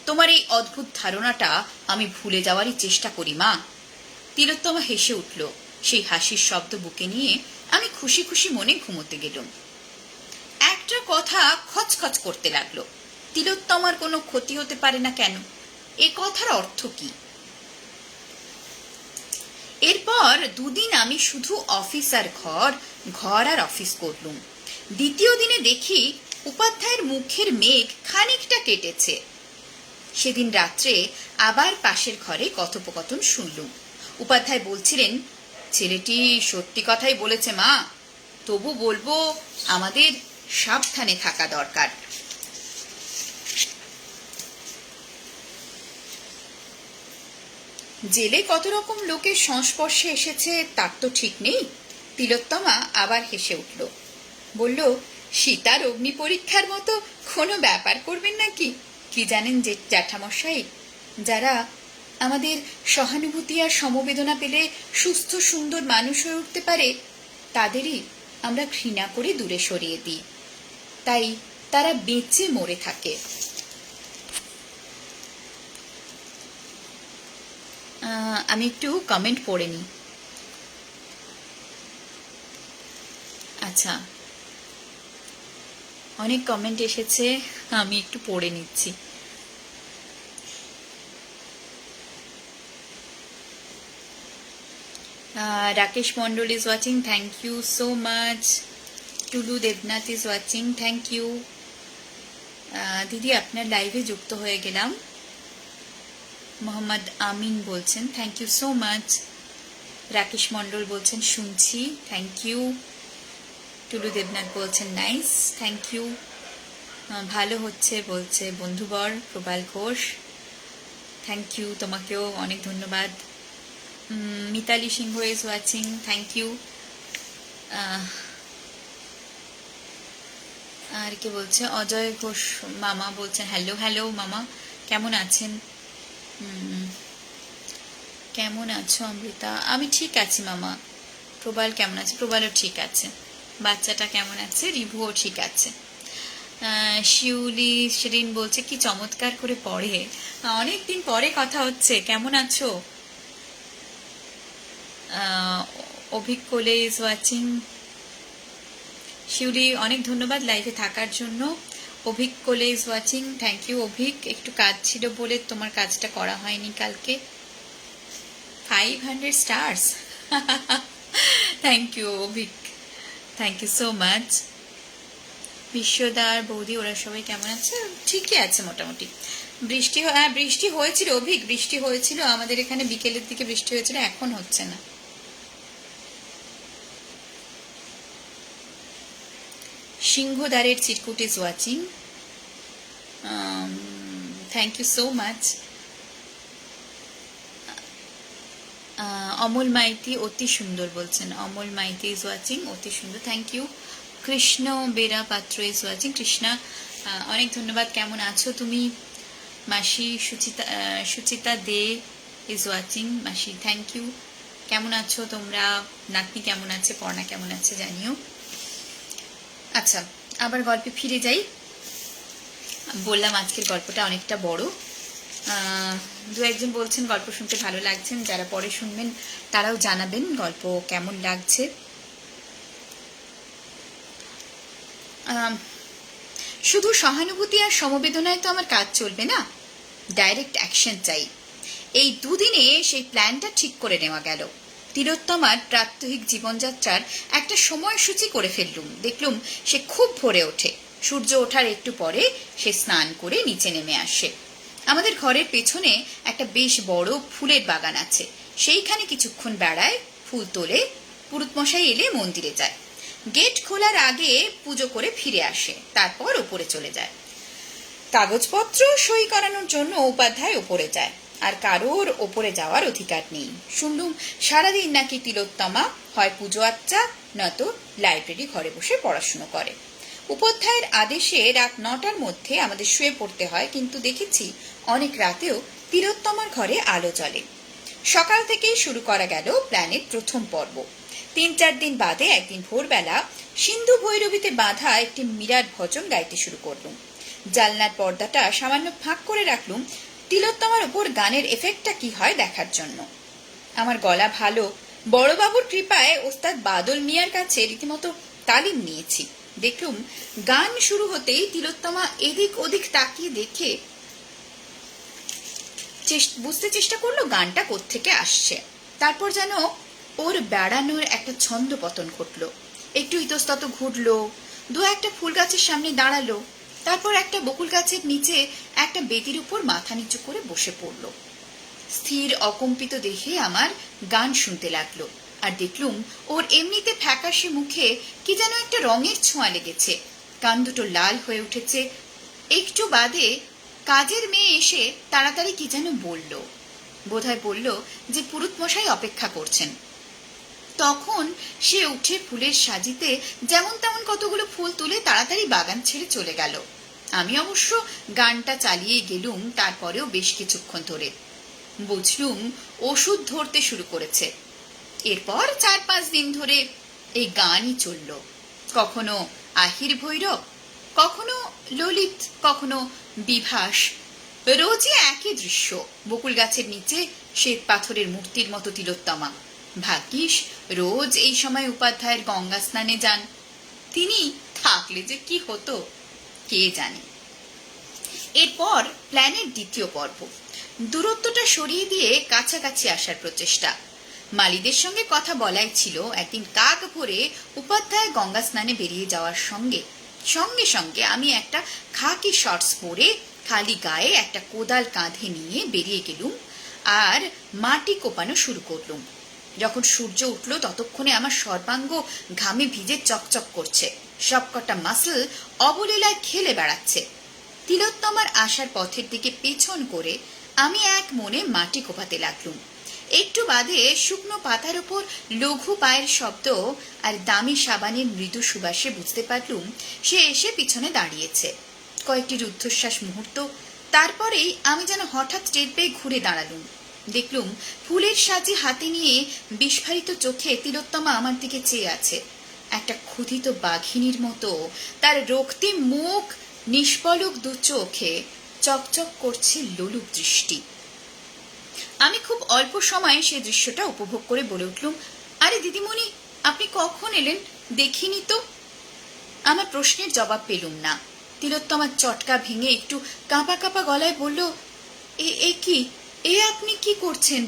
তোমার এই অদ্ভুত ধারণাটা আমি ভুলে যাওয়ারই চেষ্টা করি মা। তিলোত্তমা হেসে উঠল। সেই হাসির শব্দ বুকে নিয়ে আমি খুশি খুশি মনে ঘুমোতে গেলুম। একটা কথা খচখচ করতে লাগলো, তিলোত্তমার কোনো ক্ষতি হতে পারে না কেন? এ কথার অর্থ কি? এরপর দুদিন আমি শুধু অফিস আর ঘর, ঘর আর অফিস করলুম। দ্বিতীয় দিনে দেখি উপাধ্যায়ের মুখের মেঘ খানিকটা কেটেছে। সেদিন রাত্রে আবার পাশের ঘরে কথোপকথন শুনলুম। উপাধ্যায় বলছিলেন, ছেলেটি সত্যি কথাই বলেছে মা, তবু বলবো আমাদের সাবধানে থাকা দরকার। জেলে কত রকম লোকের সংস্পর্শে এসেছে তার তো ঠিক নেই। তিলোত্তমা আবার হেসে উঠল, বলল, সীতার অগ্নি পরীক্ষার মতো কোনো ব্যাপার করবেন নাকি? কি জানেন যে জ্যাঠামশাই, যারা আমাদের সহানুভূতি আর সমবেদনা পেলে সুস্থ সুন্দর মানুষ হয়ে উঠতে পারে, তাদেরই আমরা ঘৃণা করে দূরে সরিয়ে দিই। তাই তারা বেঁচে মরে থাকে। আমি একটু কমেন্ট পড়ে নিই। আচ্ছা, অনেক কমেন্ট এসেছে, আমি একটু পড়ে নিচ্ছি। Rakesh Mondal is watching, thank you so much. Tulu Debnath is watching, thank you. দিদি আপনার লাইভে যুক্ত হয়ে গেলাম। মোহাম্মদ আমিন বলছেন, thank you so much. Rakesh Mondal বলছেন শুনছি, থ্যাংক ইউ। টুলু দেবনাথ বলছেন নাইস, থ্যাংক ইউ। ভালো হচ্ছে বলছে বন্ধুবর প্রবাল ঘোষ, থ্যাংক ইউ, তোমাকেও অনেক ধন্যবাদ। মিতালি সিংহ ইজ ওয়াচিং, থ্যাংক ইউ। আর কে বলছে, অজয় ঘোষ মামা বলছেন হ্যালো হ্যালো মামা, কেমন আছেন? কেমন আছো অমৃতা? আমি ঠিক আছি মামা। প্রবাল কেমন আছে? প্রবালও ঠিক আছে। বাচ্চাটা কেমন আছে? রিভুও ঠিক আছে। শিউলি সেদিন বলছে কি চমৎকার করে পড়ে। অনেকদিন পরে কথা হচ্ছে, কেমন আছো? Abhik Kole is watching. শিউলি অনেক ধন্যবাদ লাইভে থাকার জন্য। Abhik Kole is watching, thank you Abhik. একটু কাজ ছিল বলে তোমার কাজটা করা হয়নি কালকে। 500 stars, thank you Avik, thank you so much. বিশ্বদার বৌদি ওরা সবাই কেমন আছে? ঠিকই আছে মোটামুটি। বৃষ্টি, হ্যাঁ বৃষ্টি হয়েছিল অভিক, বৃষ্টি হয়েছিল আমাদের এখানে, বিকেলের দিকে বৃষ্টি হয়েছিল, এখন হচ্ছে না। সিংহদ্বারের চিরকুট is watching, thank you so much. Amal Maity অতি সুন্দর বলছেন, অমল মাইতি ইজ ওয়াচিং, অতি সুন্দর, থ্যাংক ইউ। কৃষ্ণ বেরা পাত্র ইজ ওয়াচিং, কৃষ্ণা অনেক ধন্যবাদ, কেমন আছো তুমি? মাসি সুচিতা দে ইজ ওয়াচিং, মাসি থ্যাংক ইউ। কেমন আছো তোমরা? নাতনি কেমন আছে? পড়না কেমন আছে জানিও। আচ্ছা, আবার গল্পে ফিরে যাই। বললাম আজকের গল্পটা অনেকটা বড়। দু একজন বলছেন গল্প শুনতে ভালো লাগছেন, যারা পরে শুনবেন তারাও জানাবেন গল্প কেমন লাগছে। শুধু সহানুভূতি আর সমবেদনায় তো আমার কাজ চলবে না, ডাইরেক্ট অ্যাকশন চাই। এই দুদিনে সেই প্ল্যানটা ঠিক করে নেওয়া গেল। তিলোত্তমার প্রাত্যহিক জীবনযাত্রার একটা সময়সূচি করে ফেললুম। দেখলুম সে খুব ভোরে ওঠে। সূর্য ওঠার একটু পরে সে স্নান করে নিচে নেমে আসে। আমাদের ঘরের পেছনে একটা বেশ বড় ফুলের বাগান আছে, সেইখানে কিছুক্ষণ বেড়ায়, ফুল তোলে, পুরুতমশাই এলে মন্দিরে যায়। গেট খোলার আগে পুজো করে ফিরে আসে, তারপর ওপরে চলে যায়। কাগজপত্র সই করানোর জন্য উপাধ্যায় ওপরে যায়, আর কারোর ওপরে যাওয়ার অধিকার নেই। শুনলুম সারাদিন নাকি তিলোত্তমা হয় পুজো আচ্চা নয়তো লাইব্রেরি ঘরে বসে পড়াশুনো করে। উপাধ্যায়ের আদেশে রাত 9টার মধ্যে আমাদের শুয়ে পড়তে হয়, কিন্তু দেখেছি অনেক রাতেও তিলোত্তমার ঘরে আলো জ্বলে। সকাল থেকেই শুরু করা গেল প্ল্যানের প্রথম পর্ব। 3-4 দিন বাদে একদিন ভোরবেলা সিন্ধু ভৈরবীতে বাঁধা একটি মীরার ভজন গাইতে শুরু করলুম। জানলার পর্দাটা সামান্য ফাঁক করে রাখলুম তিলোত্তমার উপর গানের এফেক্টটা কি হয় দেখার জন্য। আমার গলা ভালো, বড়বাবুর কৃপায় ওস্তাদ বাদল মিয়ার কাছে রীতিমতো তালিম নিয়েছি। দেখলুম গান শুরু হতেই তিলোত্তমা এদিক ওদিক তাকিয়ে দেখে বুঝতে চেষ্টা করলো গানটা কোত্থেকে আসছে। তারপর যেন ওর বেড়ানোর একটা ছন্দ পতন ঘটলো। একটু ইতস্তত ঘুরলো, 2-একটা ফুল গাছের সামনে দাঁড়ালো, তারপর একটা বকুল গাছের নিচে একটা বেদির উপর মাথা নিচু করে বসে পড়ল। স্থির অকম্পিত দেখে আমার গান শুনতে লাগলো। আর দেখলুম ওর এমনিতে ফ্যাকাশে মুখে কি যেন একটা রঙের ছোঁয়া লেগেছে, কান দুটো লাল হয়ে উঠেছে। একটু বাদে কাজের মেয়ে এসে তাড়াতাড়ি কি যেন বলল, বোধহয় বলল যে পুরুত মশাই অপেক্ষা করছেন। তখন সে উঠে ফুলের সাজিতে যেমন তেমন কতগুলো ফুল তুলে তাড়াতাড়ি বাগান ছেড়ে চলে গেল। আমি অবশ্য গানটা চালিয়ে গেলুম। তারপরেও বেশ কিছুক্ষণ ধরে বুঝলুম ওষুধ ধরতে শুরু করেছে। এরপর 4-5 দিন ধরে এই গানই চলল। কখনো আহির ভৈরব, কখনো ললিত, কখনো বিভাস। রোজই একই দৃশ্য, বকুল গাছের নিচে শ্বেত পাথরের মূর্তির মতো তিলোত্তমা। ভাগ্যিস রোজ এই সময় উপাধ্যায়ের গঙ্গা স্নানে যান। তিনি থাকলে যে কি হতো কে জানে। এরপর প্ল্যানের দ্বিতীয় পর্ব, দূরত্বটা সরিয়ে দিয়ে কাছাকাছি আসার প্রচেষ্টা। মালিদের সঙ্গে কথা বলাই ছিল একদিন কাক ভরে উপাধ্যায় গঙ্গা স্নানে বেরিয়ে যাওয়ার সঙ্গে সঙ্গে আমি একটা খাকি শর্টস পরে খালি গায়ে একটা কোদাল কাঁধে নিয়ে বেরিয়ে গেলুম আর মাটি কোপানো শুরু করলুম। যখন সূর্য উঠল ততক্ষণে আমার সর্বাঙ্গ ঘামে ভিজে চকচক করছে, সবকটা মাসল অবলীলায় খেলে বেড়াচ্ছে। তিলোত্তমার আসার পথের দিকে পেছন করে আমি এক মনে মাটি কোপাতে লাগলুম। একটু বাদে শুকনো পাতার উপর লঘু পায়ের শব্দ আর দামি সাবানের মৃদু সুবাসে বুঝতে পারলুম সে এসে পিছনে দাঁড়িয়েছে। কয়েকটি রুদ্ধশ্বাস মুহূর্ত, তারপরেই আমি যেন হঠাৎ টের পেয়ে ঘুরে দাঁড়ালুম। দেখলুম ফুলের সাজি হাতে নিয়ে বিস্ফারিত চোখে তিলোত্তমা আমার দিকে চেয়ে আছে। একটা ক্ষুধিত বাঘিনীর মতো তার রক্তিম মুখ, নিষ্পলক দু চোখে চকচক করছে লোলুপ দৃষ্টি। আমি খুব অল্প সময়ে সে দৃশ্যটা উপভোগ করে বলে উঠলুম, আরে দিদিমণি, আপনি কখন এলেন? দেখিনি তো। আমার প্রশ্নের জবাব পেলুম না। তিলোত্তমার চটকা ভেঙে একটু কাঁপা কাঁপা গলায় বলল, এ কি, এ আপনি কি করছেন?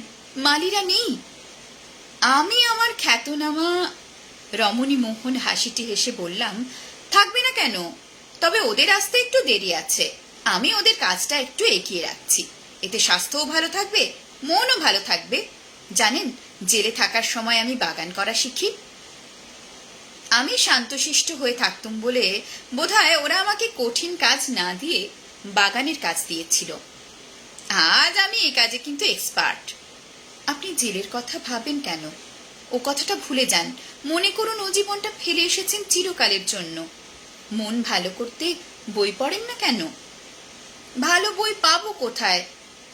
মালিরা নেই? আমি আমার খ্যাতনামা রমণী মোহন হাসিটি হেসে বললাম, থাকবে না কেন, তবে ওদের আসতে একটু দেরি আছে। আমি ওদের কাজটা একটু এগিয়ে রাখছি, এতে স্বাস্থ্যও ভালো থাকবে, মনও ভালো থাকবে। জানেন, জেলে থাকার সময় আমি বাগান করা শিখি। আমি শান্তশিষ্ট হয়ে থাকতুম বলে বোধহয় ওরা আমাকে কঠিন কাজ না দিয়ে বাগানের কাজ দিয়েছিল। আজ আমি এই কাজে কিন্তু এক্সপার্ট। আপনি জেলের কথা ভাবেন কেন? ও কথাটা ভুলে যান। মনে করুন ও জীবনটা ফেলে এসেছেন চিরকালের জন্য। মন ভালো করতে বই পড়েন না কেন? ভালো বই পাবো কোথায়?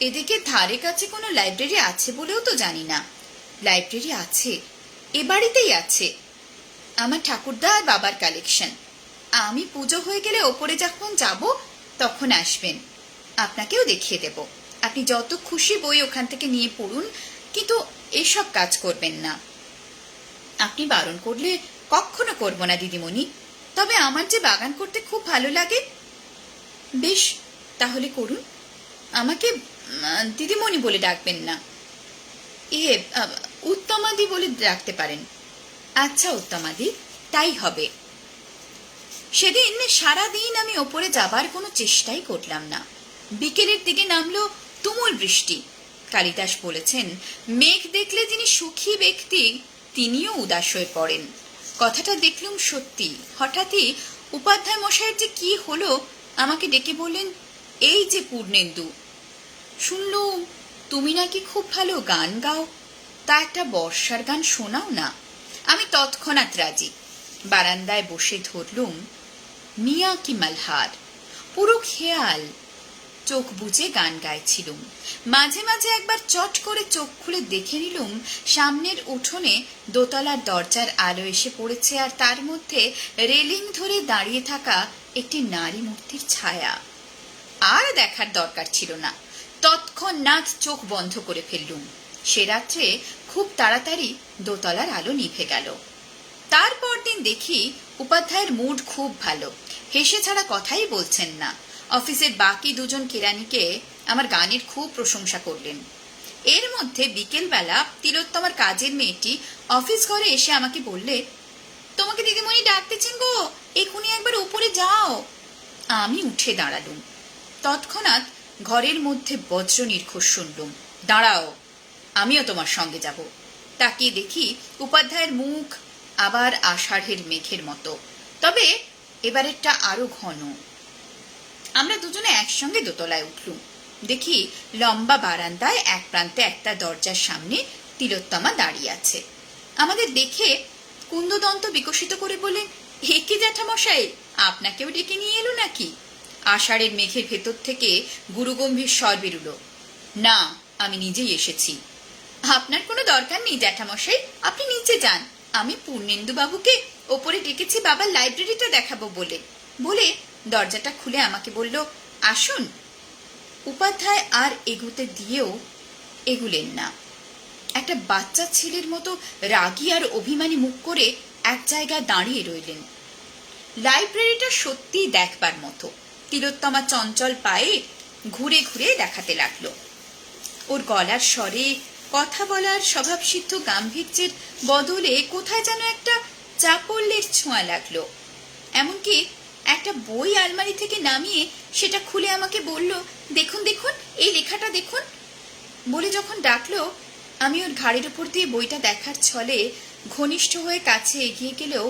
এদিকে ধারে কাছে কোনো লাইব্রেরি আছে বলেও তো জানি না। লাইব্রেরি আছে, এ বাড়িতেই আছে, আমার ঠাকুরদা আর বাবার কালেকশন। আমি পুজো হয়ে গেলে ওপরে যখন যাব তখন আসবেন, আপনাকেও দেখিয়ে দেব। আপনি যত খুশি বই ওখান থেকে নিয়ে পড়ুন, কিন্তু এসব কাজ করবেন না। আপনি বারণ করলে কখনো করব না দিদিমণি, তবে আমার যে বাগান করতে খুব ভালো লাগে। বেশ, তাহলে করুন। আমাকে দিদিমণি বলে ডাকবেন না, উত্তমাদি বলে ডাকতে পারেন। আচ্ছা উত্তমাদি, তাই হবে। সেদিন সারাদিন আমি ওপরে যাবার কোনো চেষ্টাই করলাম না। বিকেলের দিকে নামলো তুমুল বৃষ্টি। কালিদাস বলেছেন, মেঘ দেখলে যিনি সুখী ব্যক্তি তিনিও উদাস হয়ে পড়েন। কথাটা দেখলুম সত্যি। হঠাৎই উপাধ্যায় মশাইয়ের যে কি হলো, আমাকে ডেকে বললেন, এই যে পূর্ণেন্দু, শুনলুম তুমি নাকি খুব ভালো গান গাও, তা একটা বর্ষার গান শোনাও না। আমি তৎক্ষণাৎ রাজি। বারান্দায় বসে ধরলুম মিয়া কি মালহার, পুরো খেয়াল। চোখ বুজে গান গাইছিলুম। মাঝে মাঝে একবার চট করে চোখ খুলে দেখে নিলুম সামনের উঠোনে দোতলার দরজার আলো এসে পড়েছে, আর তার মধ্যে রেলিং ধরে দাঁড়িয়ে থাকা একটি নারী মূর্তির ছায়া। আর দেখার দরকার ছিল না, তৎক্ষণাৎ চোখ বন্ধ করে ফেললুম। সে রাত্রে খুব তাড়াতাড়ি দোতলার আলো নিভে গেল। তারপর দিন দেখি উপাধ্যায়ের মুড খুব ভালো, হেসে ছাড়া কথাই বলছেন না। অফিসের বাকি দুজন কেরানিকে আমার গানের খুব প্রশংসা করলেন। এর মধ্যে বিকেলবেলা তিলোত্তমার কাজের মেয়েটি অফিস ঘরে এসে আমাকে বললে, তোমাকে দিদিমণি ডাকতেছেন গো, এখুনি একবার উপরে যাও। আমি উঠে দাঁড়ালুম। তৎক্ষণাৎ ঘরের মধ্যে বজ্র নির্ঘোষ শুনলুম, দাঁড়াও, আমিও তোমার সঙ্গে যাব। তাকিয়ে দেখি উপাধ্যায়ের মুখ আবার আষাঢ়ের মেঘের মতো, তবে এবারেরটা আরো ঘন। আমরা দুজনে একসঙ্গে দোতলায় উঠলুম। দেখি লম্বা বারান্দায় এক প্রান্তে একটা দরজার সামনে তিলোত্তমা দাঁড়িয়ে আছে। আমাদের দেখে কুন্দদন্ত বিকশিত করে বলে, হে কি জ্যাঠামশাই, আপনাকেও ডেকে নিয়ে এলো নাকি? আষাঢ়ের মেঘের ভেতর থেকে গুরুগম্ভীর স্বর বেরুল, না, আমি নিজেই এসেছি। আপনার কোনো দরকার নেই জ্যাঠামশাই, আপনি নিচে যান। আমি পূর্ণেন্দু বাবুকে ওপরে ডেকেছি বাবার লাইব্রেরিটা দেখাবো বলে। বলে দরজাটা খুলে আমাকে বলল, আসুন। উপাধ্যায় আর এগুতে দিয়েও এগুলেন না। একটা বাচ্চা ছেলের মতো রাগী আর অভিমানী মুখ করে এক জায়গায় দাঁড়িয়ে রইলেন। লাইব্রেরিটা সত্যি দেখবার মতো। তিলোত্তমা চঞ্চল পায়ে ঘুরে ঘুরে দেখাতে লাগলো। ওর গলার স্বরে, কথা বলার স্বভাবসিদ্ধ গাম্ভীর্যের বদলে কোথায় যেন একটা চাপল্যের ছোঁয়া লাগলো। এমনকি একটা বই আলমারি থেকে নামিয়ে সেটা খুলে আমাকে বলল, দেখুন দেখুন, এই লেখাটা দেখুন। বলে যখন ডাকলো, আমি ওর ঘাড়ের উপর দিয়ে বইটা দেখার ছলে ঘনিষ্ঠ হয়ে কাছে এগিয়ে গেলেও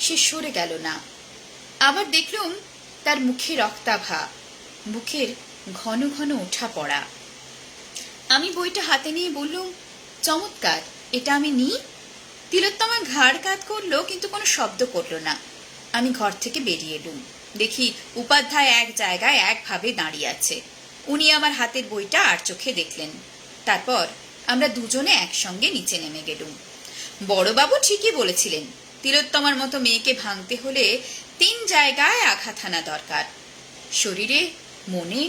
সে সরে গেল না। আবার দেখলুম তার মুখে রক্তাভা, বুকের ঘন ঘন ওঠা পড়া। আমি বইটা হাতে নিয়ে বললুম, চমৎকার, এটা আমি নিই। তিলোত্তমা ঘাড় কাত করলো, কিন্তু কোনো শব্দ করলো না। আমি ঘর থেকে বেরিয়ে এলুম। দেখি উপাধ্যায় এক জায়গায় একভাবে দাঁড়িয়ে আছে। উনি আমার হাতের বইটা আর চোখে দেখলেন। তারপর আমরা দুজনে একসঙ্গে নিচে নেমে গেলুম। বড়বাবু ঠিকই বলেছিলেন, তিলোত্তমার মতো মেয়েকে ভাঙতে হলে 3 জায়গায় আঘাত হানা দরকার, শরীরে, মনে,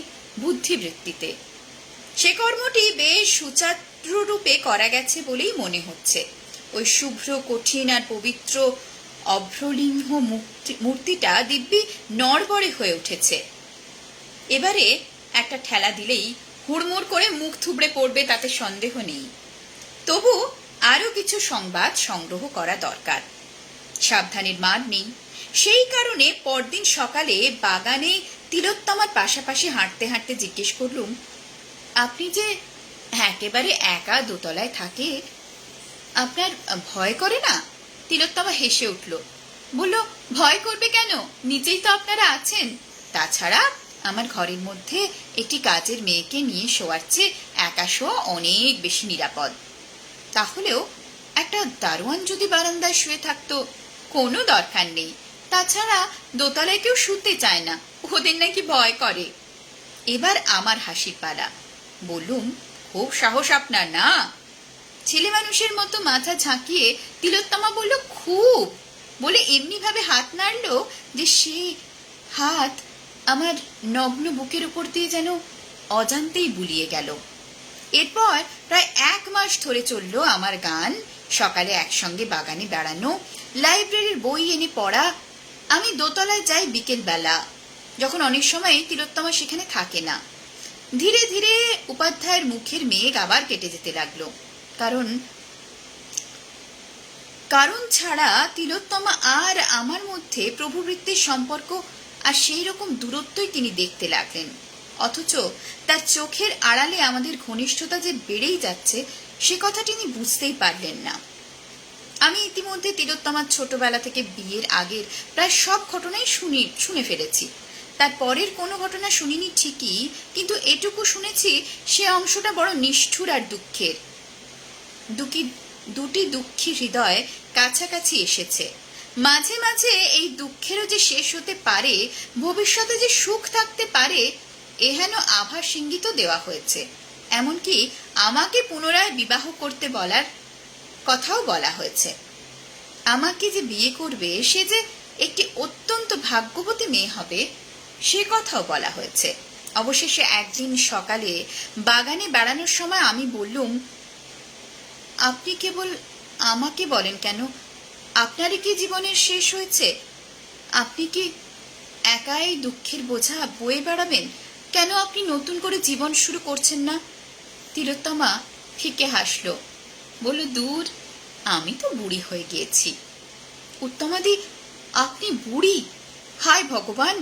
বুদ্ধিবৃত্তিতে। সে কর্মটি বেশ সুচারুরূপে করা গেছে বলেই মনে হচ্ছে। ওই শুভ্র, কঠিন আর পবিত্র অভ্রলিঙ্গ মূর্তিটা দিব্যি নড়বড়ে হয়ে উঠেছে। এবারে একটা ঠেলা দিলেই হুড়মুড় করে মুখ থুবড়ে পড়বে, তাতে সন্দেহ নেই। তবু আরো কিছু সংবাদ সংগ্রহ করা দরকার, সাবধানের মান নেই। সেই কারণে পরদিন সকালে বাগানে তিলোত্তমার পাশাপাশি হাঁটতে হাঁটতে জিজ্ঞেস করলুম, আপনি যে একেবারে একা দোতলায় থাকে, আপনার ভয় করে না? তিলোত্তমা হেসে উঠল, বলল, ভয় করবে কেন, নিচেই তো আপনারা আছেন। তাছাড়া আমার ঘরের মধ্যে একটি কাজের মেয়েকে নিয়ে শোয়ার চেয়ে একা শোয়া অনেক বেশি নিরাপদ। তাহলেও একটা দারোয়ান যদি বারান্দায় শুয়ে থাকতো, কোনো দরকার নেই। তাছাড়া দোতলায় কেউ শুতে চায় না, ওদের নাকি ভয় করে। এবার আমার হাসির পালা। বললুম, খুব সাহস আপনার না? ছেলে মানুষের মতো মাথা ঝাঁকিয়ে তিলোত্তমা বলল, খুব। বলে এমনি ভাবে হাত নাড়ল যে সে হাত আমার নগ্ন বুকের উপর দিয়ে যেন অজান্তেই বুলিয়ে গেল। এরপর প্রায় 1 মাস ধরে চলল আমার গান, সকালে একসঙ্গে বাগানে বেড়ানো, লাইব্রেরির বই এনে পড়া। আমি দোতলায় যাই বিকেল বেলা, যখন অনেক সময় তিলোত্তমা সেখানে থাকে না। ধীরে ধীরে উপাধ্যায়ের মুখের মেঘ আবার কেটে যেতে লাগলো। কারণ ছাড়া তিলোত্তমা আর আমার মধ্যে প্রভুবৃত্তির সম্পর্ক আর সেই রকম দূরত্বই তিনি দেখতে লাগলেন। অথচ তার চোখের আড়ালে আমাদের ঘনিষ্ঠতা যে বেড়েই যাচ্ছে, সে কথা তিনি বুঝতেই পারলেন না। আমি ইতিমধ্যে তিলোত্তমার ছোটবেলা থেকে বিয়ের আগের প্রায় সব ঘটনাই শুনে ফেলেছি। তার পরের কোনো ঘটনা শুনিনি ঠিকই, কিন্তু এটুকু শুনেছি সে অংশটা বড় নিষ্ঠুর আর দুঃখের। দুটি দুঃখী হৃদয় কাছাকাছি এসেছে, মাঝে মাঝে এই দুঃখেরও যে শেষ হতে পারে, ভবিষ্যতে যে সুখ থাকতে পারে, এহেন আভাস ইঙ্গিত দেওয়া হয়েছে। এমনকি আমাকে পুনরায় বিবাহ করতে বলার কথাও বলা হয়েছে। আমাকে যে বিয়ে করবে সে যে একটি অত্যন্ত ভাগ্যবতী মেয়ে হবে, সে কথাও বলা হয়েছে। অবশেষে একদিন সকালে বাগানে বেড়ানোর সময় আমি বললুম, আপনি কেবল আমাকে বলেন কেন? আপনারই কি জীবনের শেষ হয়েছে? আপনি কি একাই দুঃখের বোঝা বয়ে বেড়াবেন? কেন আপনি নতুন করে জীবন শুরু করছেন না? তিলোত্তমা ফিকে হাসল, বলল, দূর, আমি তো বুড়ি হয়ে গিয়েছি। উত্তমাদি, আপনি বুড়ি? হায় ভগবান,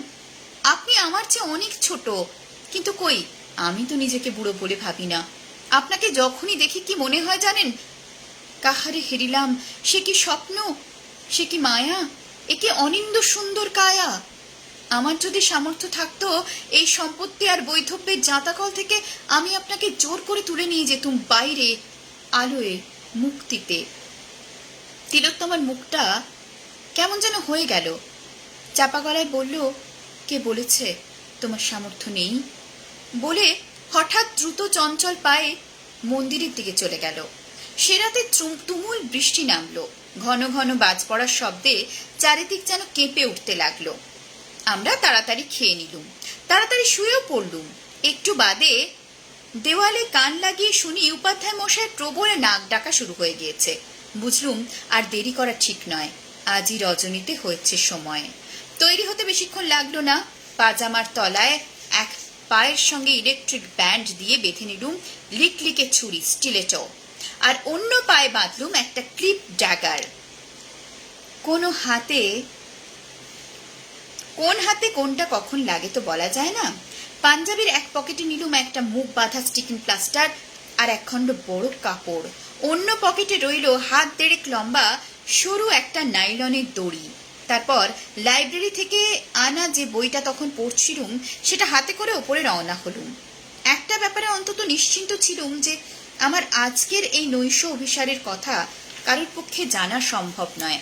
আপনি আমার চেয়ে অনেক ছোট। কিন্তু কই, আমি তো নিজেকে বুড়ো বলে ভাবি না। আপনাকে যখনই দেখি কি মনে হয় জানেন? কাহারে হেরিলাম, সে কি স্বপ্ন, সে কি মায়া, এ কি অনিন্দ সুন্দর কায়া। আমার যদি সামর্থ্য থাকতো, এই সম্পত্তি আর বৈধব্যের জাঁতাকল থেকে আমি আপনাকে জোর করে তুলে নিয়ে যেতুম বাইরে, আলোয়, মুক্তিতে। তিলোত্তমার মুখটা কেমন যেন হয়ে গেল। চাপা গলায় বলল, কে বলেছে তোমার সামর্থ্য নেই? বলে হঠাৎ দ্রুত চঞ্চল পায়ে মন্দিরের দিকে চলে গেল। সে রাতে তুমুল বৃষ্টি নামলো। ঘন ঘন বাজ পড়ার শব্দে চারিদিক যেন কেঁপে উঠতে লাগলো। আমরা তাড়াতাড়ি খেয়ে নিলুম, তাড়াতাড়ি শুয়েও পড়লুম। একটু বাদে দেওয়ালে কান লাগিয়ে শুনি উপাধ্যায় মশাইয়ের প্রবলে নাক ডাকা শুরু হয়ে গিয়েছে। বুঝলুম আর দেরি করা ঠিক নয়, আজই রজনীতে হয়েছে সময়। তৈরি হতে বেশিক্ষণ লাগলো না। পাজামার তলায় এক পায়ের সঙ্গে ইলেকট্রিক ব্যান্ড দিয়ে বেঁধে নিলুম লিকলিকে ছুরি, স্টিলেটো, আর অন্য পায়ে বাঁধলুম একটা ক্লিপ ড্যাগার। কোন হাতে কোনটা কখন লাগে তো বলা যায় না। পাঞ্জাবির এক পকেটে নিলুম একটা মুখ বাঁধা স্টিকিং প্লাস্টার আর একখণ্ড বড় কাপড়। অন্য পকেটে রইল হাত দেড়েক লম্বা সরু একটা নাইলনের দড়ি। তারপর লাইব্রেরি থেকে আনা যে বইটা তখন পড়ছিলুম সেটা হাতে করে ওপরে রওনা হলুম। একটা ব্যাপারে অন্তত নিশ্চিন্ত ছিলুম যে আমার আজকের এই নৈশ অভিসারের কথা কারোর পক্ষে জানা সম্ভব নয়।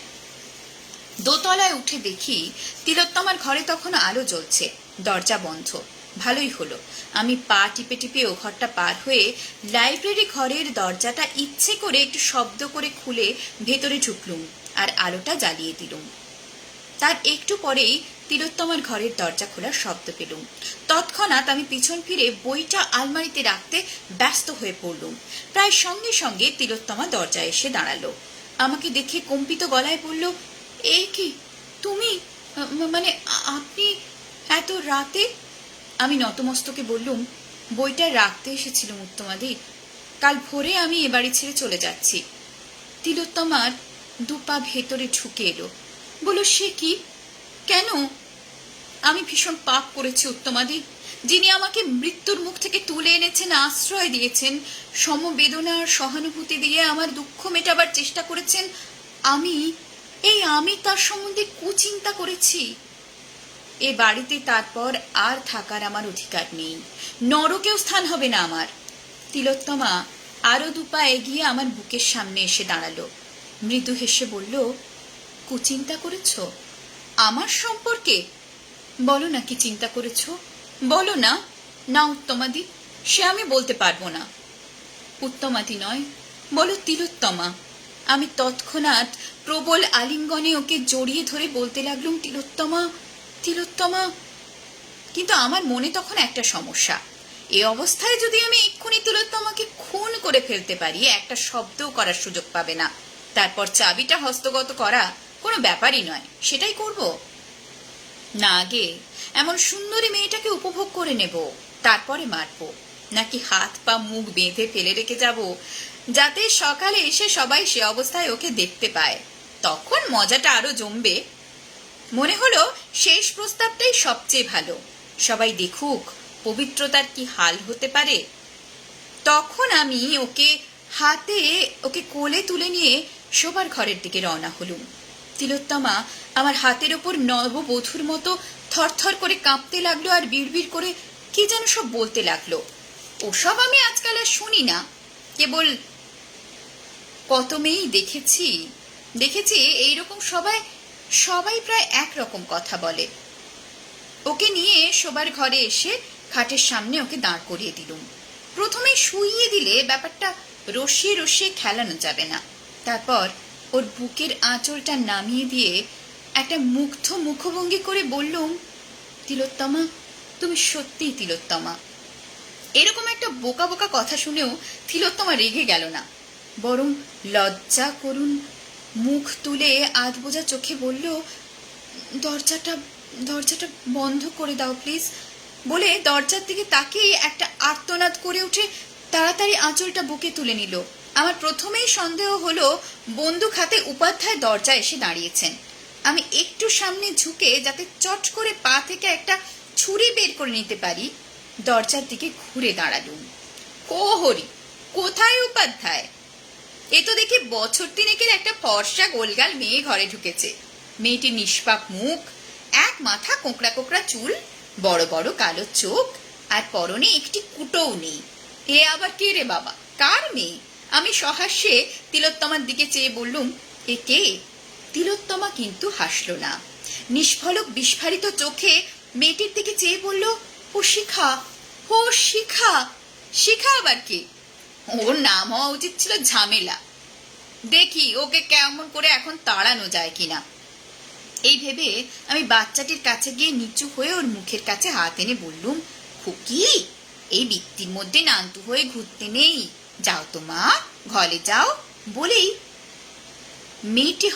দোতলায় উঠে দেখি তিলোত্তমার ঘরে তখন আলো জ্বলছে, দরজা বন্ধ। ভালোই হলো, আমি পা টিপে টিপে ও ঘরটা পার হয়ে লাইব্রেরি ঘরের দরজাটা ইচ্ছে করে একটু শব্দ করে খুলে ভেতরে ঢুকলুম আর আলোটা জ্বালিয়ে দিলুম। তার একটু পরেই তিলোত্তমার ঘরের দরজা খোলার শব্দ পেলুম। তৎক্ষণাৎ আমি পিছন ফিরে বইটা আলমারিতে রাখতে ব্যস্ত হয়ে পড়লুম। প্রায় সঙ্গে সঙ্গে তিলোত্তমা দরজায় এসে দাঁড়ালো। আমাকে দেখে কম্পিত গলায় বলল, এ কি তুমি, মানে আপনি এত রাতে? আমি নতমস্তকে বললুম, বইটা রাখতে এসেছিলাম উত্তমাদি, কাল ভোরে আমি এ বাড়ি ছেড়ে চলে যাচ্ছি। তিলোত্তমার দুপা ভেতরে ঢুকে এলো। বলো, সে কি? কেন? আমি ভীষণ পাপ করেছি উত্তমাদি। যিনি আমাকে মৃত্যুর মুখ থেকে তুলে এনেছেন, আশ্রয় দিয়েছেন, সমবেদনা আর সহানুভূতি দিয়ে আমার দুঃখ মেটাবার চেষ্টা করেছেন, আমি তার সম্বন্ধে কুচিন্তা করেছি। এ বাড়িতে তারপর আর থাকার আমার অধিকার নেই, নরকেও স্থান হবে না আমার। তিলোত্তমা আরো দুপা এগিয়ে আমার বুকের সামনে এসে দাঁড়ালো। মৃদু হেসে বলল, কুচিন্তা করেছ আমার সম্পর্কে? বলো না কি চিন্তা করেছ, বলো না। না উত্তমাদি, সে আমি বলতে পারবো না। উত্তমাদি নয়, বলো তিলোত্তমা। আমি তৎক্ষণাৎ প্রবল আলিঙ্গনে ওকে জড়িয়ে ধরে বলতে লাগলুম, তিলোত্তমা, তিলোত্তমা। কিন্তু আমার মনে তখন একটা সমস্যা। এই অবস্থায় যদি আমি এক্ষুনি তিলোত্তমাকে খুন করে ফেলতে পারি, একটা শব্দও করার সুযোগ পাবে না। তারপর চাবিটা হস্তগত করা কোনো ব্যাপারই নয়, সেটাই করব। না আগে এমন সুন্দরী মেয়েটাকে উপভোগ করে নেব, তারপরে মারব, নাকি হাত পা মুখ বেঁধে ফেলে রেখে যাব যাতে সকালে এসে সবাই সে অবস্থায় ওকে দেখতে পায়। তখন মজাটা আরো জমবে। মনে হলো শেষ প্রস্তাবটাই সবচেয়ে ভালো, সবাই দেখুক পবিত্রতার কি হাল হতে পারে। তখন আমি ওকে কোলে তুলে নিয়ে শোবার ঘরের দিকে রওনা হলুম। তিলোত্তমা আমার হাতের ওপর নববধূর মতো থরথর করে কাঁপতে লাগলো আর বিড়বিড় করে কি যেন সব বলতে লাগলো। ওসব আমি আজকাল আর শুনি না, কেবল কত মেয়েই দেখেছি এইরকম সবাই সবাই প্রায় একরকম কথা বলে। ওকে নিয়ে শোবার ঘরে এসে খাটের সামনে ওকে দাঁড় করিয়ে দিলুম। প্রথমে শুইয়ে দিলে ব্যাপারটা রসিয়ে রসিয়ে খেলানো যাবে না। তারপর ওর বুকের আঁচলটা নামিয়ে দিয়ে একটা মুগ্ধ মুখভঙ্গি করে বললুম, তিলোত্তমা, তুমি সত্যিই তিলোত্তমা। এরকম একটা বোকা বোকা কথা শুনেও তিলোত্তমা রেগে গেল না, বরং লজ্জা করুন মুখ তুলে আধ বোঝা চোখে বলল, দরজাটা দরজাটা বন্ধ করে দাও প্লিজ, বলে দরজার দিকে তাকিয়ে একটা আর্তনাদ করে উঠে তাড়াতাড়ি আঁচলটা বুকে তুলে নিল। আমার প্রথমেই সন্দেহ হলো বন্দুক হাতে উপাধ্যায় দরজা এসে দাঁড়িয়েছেন। আমি একটু সামনে ঝুঁকে যাতে চট করে পা থেকে একটা ছুরি বের করে নিতে পারি দরজার দিকে ঘুরে দাঁড়ালুম। ও হরি, কোথায় উপাধ্যায়? এ তো দেখি বছর তিনেকের একটা ফর্সা গোলগাল মেয়ে ঘরে ঢুকেছে। মেয়েটির নিষ্পাপ মুখ, এক মাথা কোঁকড়া কোঁকড়া চুল, বড় বড় কালো চোখ, আর পরনে একটি কুটোও নেই। এ আবার কে রে বাবা, কার মেয়ে? আমি সহাস্যে তিলোত্তমার দিকে চেয়ে বললুম, এ কে? তিলোত্তমা কিন্তু হাসল না। নিষ্ফলক বিস্ফারিত চোখে মেয়েটির দিকে চেয়ে বলল, ও শিখা, ও শিখা। শিখা আবার কে? ওর নাম হওয়া উচিত ছিল ঝামেলা। দেখি ওকে কেমন করে এখন তাড়ানো যায় কিনা। এই ভেবে আমি বাচ্চাটির কাছে গিয়ে নিচু হয়ে ওর মুখের কাছে হাত এনে বললুম, খুকি, এই বৃত্তির মধ্যে নান্তু হয়ে ঘুরতে নেই, যাও তো মা, ঘরে যাও। বলেই মেয়েটি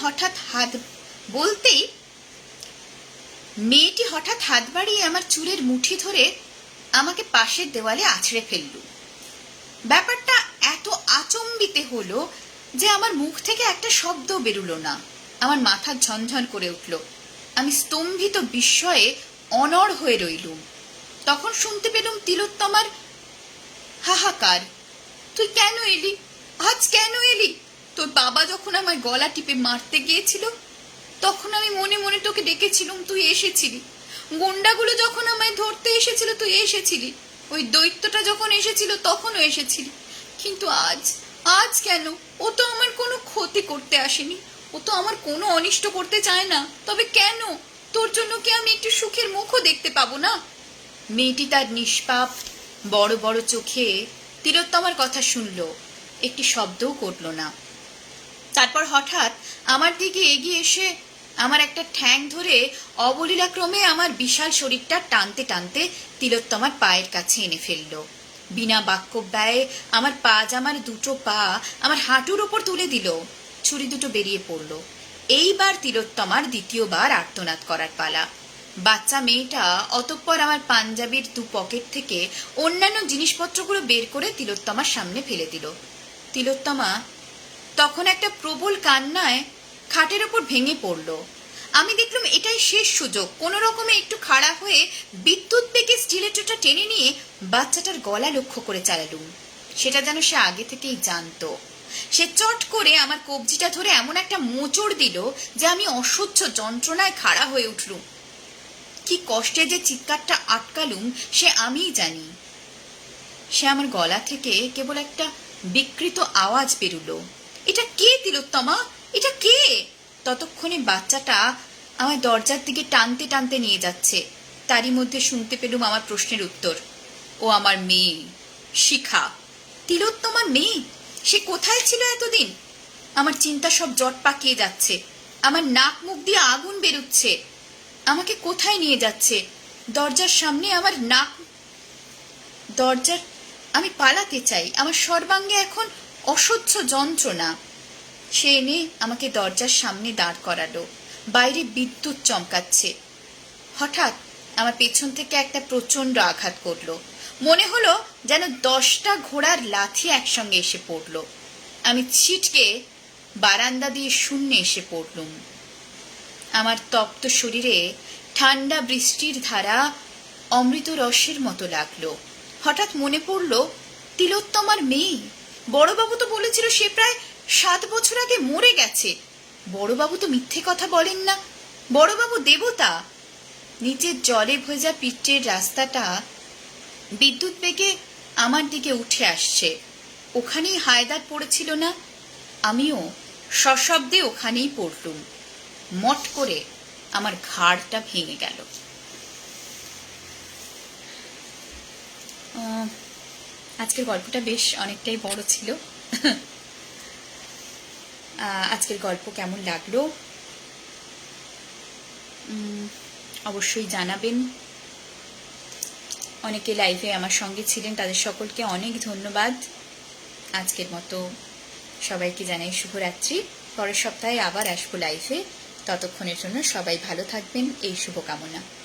হঠাৎ হাত বাড়িয়ে আমার চুলের মুঠি ধরে আমাকে পাশের দেওয়ালে আছড়ে ফেলল। ব্যাপারটা এত আচম্বিতে হলো যে আমার মুখ থেকে একটা শব্দ বেরুলো না। আমার মাথা ঝনঝন করে উঠল। আমি স্তম্ভিত বিস্ময়ে অনড় হয়ে রইলুম। তখন শুনতে পেলুম তিলোত্তমার হাহাকার, তুই কেন এলি? আজ কেন এলি? তোর বাবা যখন আমার গলা টিপে মারতে গিয়েছিল তখন আমি মনে মনে তোকে ডেকেছিলুম, তুই এসেছিলি। গুন্ডাগুলো যখন আমায় ধরতে এসেছিল তুই এসেছিলি। ওই দৈত্যটা যখন এসেছিল তখনও এসেছিলি। কিন্তু আজ কেন? ও তো আমার কোনো ক্ষতি করতে আসেনি, ও তো আমার কোনো অনিষ্ট করতে চায় না, তবে কেন? তোর জন্য কি আমি একটু সুখের মুখও দেখতে পাবো না? মেয়েটি তার নিষ্পাপ বড় বড় চোখে তিলোত্তমার কথা শুনল, একটি শব্দও করল না। তারপর হঠাৎ আমার দিকে এগিয়ে এসে আমার একটা ঠ্যাং ধরে অবলীলাক্রমে আমার বিশাল শরীরটা টানতে টানতে তিলোত্তমার পায়ের কাছে এনে ফেলল। বিনা বাক্য ব্যয়ে আমার পা জামার দুটো পা আমার হাঁটুর ওপর তুলে দিল। ছুরি দুটো বেরিয়ে পড়ল। এইবার তিলোত্তমার দ্বিতীয়বার আর্তনাদ করার পালা। বাচ্চা মেয়েটা অতঃপর আমার পাঞ্জাবির দু পকেট থেকে অন্যান্য জিনিসপত্রগুলো বের করে তিলোত্তমার সামনে ফেলে দিল। তিলোত্তমা তখন একটা প্রবল কান্নায় খাটের ওপর ভেঙে পড়ল। আমি দেখলাম এটাই শেষ সুযোগ। কোনো রকমে একটু খাড়া হয়ে বিদ্যুৎ বেগে স্টিলেটোটা টেনে নিয়ে বাচ্চাটার গলা লক্ষ্য করে চালালুম। সেটা যেন সে আগে থেকেই জানতো। সে চট করে আমার কবজিটা ধরে এমন একটা মোচড় দিল যে আমি অসহ্য যন্ত্রণায় খাড়া হয়ে উঠলুম। কি কষ্টে যে চিৎকারটা আটকালুম সে আমিই জানি। সে আমার গলা থেকে কেবল একটা বিকৃত আওয়াজ বেরুলো, এটা কে তিলোত্তমা, এটা কে? ততক্ষণে বাচ্চাটা আমার দরজার দিকে টানতে টানতে নিয়ে যাচ্ছে। তারই মধ্যে শুনতে পেলুম আমার প্রশ্নের উত্তর, ও আমার মেয়ে শিখা। তিলোত্তমার মেয়ে? সে কোথায় ছিল এতদিন? আমার চিন্তা সব জট পাকিয়ে যাচ্ছে। আমার নাক মুখ দিয়ে আগুন বেরুচ্ছে। আমাকে কোথায় নিয়ে যাচ্ছে? দরজার সামনে আমার আমি পালাতে চাই। আমার সর্বাঙ্গে এখন অসহ্য যন্ত্রণা। সে এনে আমাকে দরজার সামনে দাঁড় করালো। বাইরে বিদ্যুৎ চমকাচ্ছে। হঠাৎ আমার পেছন থেকে একটা প্রচন্ড আঘাত করলো। মনে হলো যেন 10টা ঘোড়ার লাথি একসঙ্গে এসে পড়ল। আমি ছিটকে বারান্দা দিয়ে শূন্যে এসে পড়লুম। আমার তপ্ত শরীরে ঠান্ডা বৃষ্টির ধারা অমৃত রসের মতো লাগলো। হঠাৎ মনে পড়ল তিলোত্তমার মেয়ে। বড়বাবু তো বলেছিল সে প্রায় 7 বছর আগে মরে গেছে। বড়বাবু তো মিথ্যে কথা বলেন না। বড়বাবু দেবতা। নিচের জলে ভেজা পিচের রাস্তাটা বিদ্যুৎ বেগে আমার দিকে উঠে আসছে। ওখানেই হায়দার পড়েছিল না? আমিও সশব্দে ওখানেই পড়লুম। মট করে আমার ঘাড়টা ভেঙে গেল। আজকের গল্পটা বেশ অনেকটাই বড় ছিল। আজকের গল্প কেমন লাগলো অবশ্যই জানাবেন। অনেকে লাইভে আমার সঙ্গে ছিলেন, তাদের সকলকে অনেক ধন্যবাদ। আজকের মতো সবাইকে জানাই শুভরাত্রি। পরের সপ্তাহে আবার আসবো লাইভে। ততক্ষণের জন্য সবাই ভালো থাকবেন, এই শুভকামনা।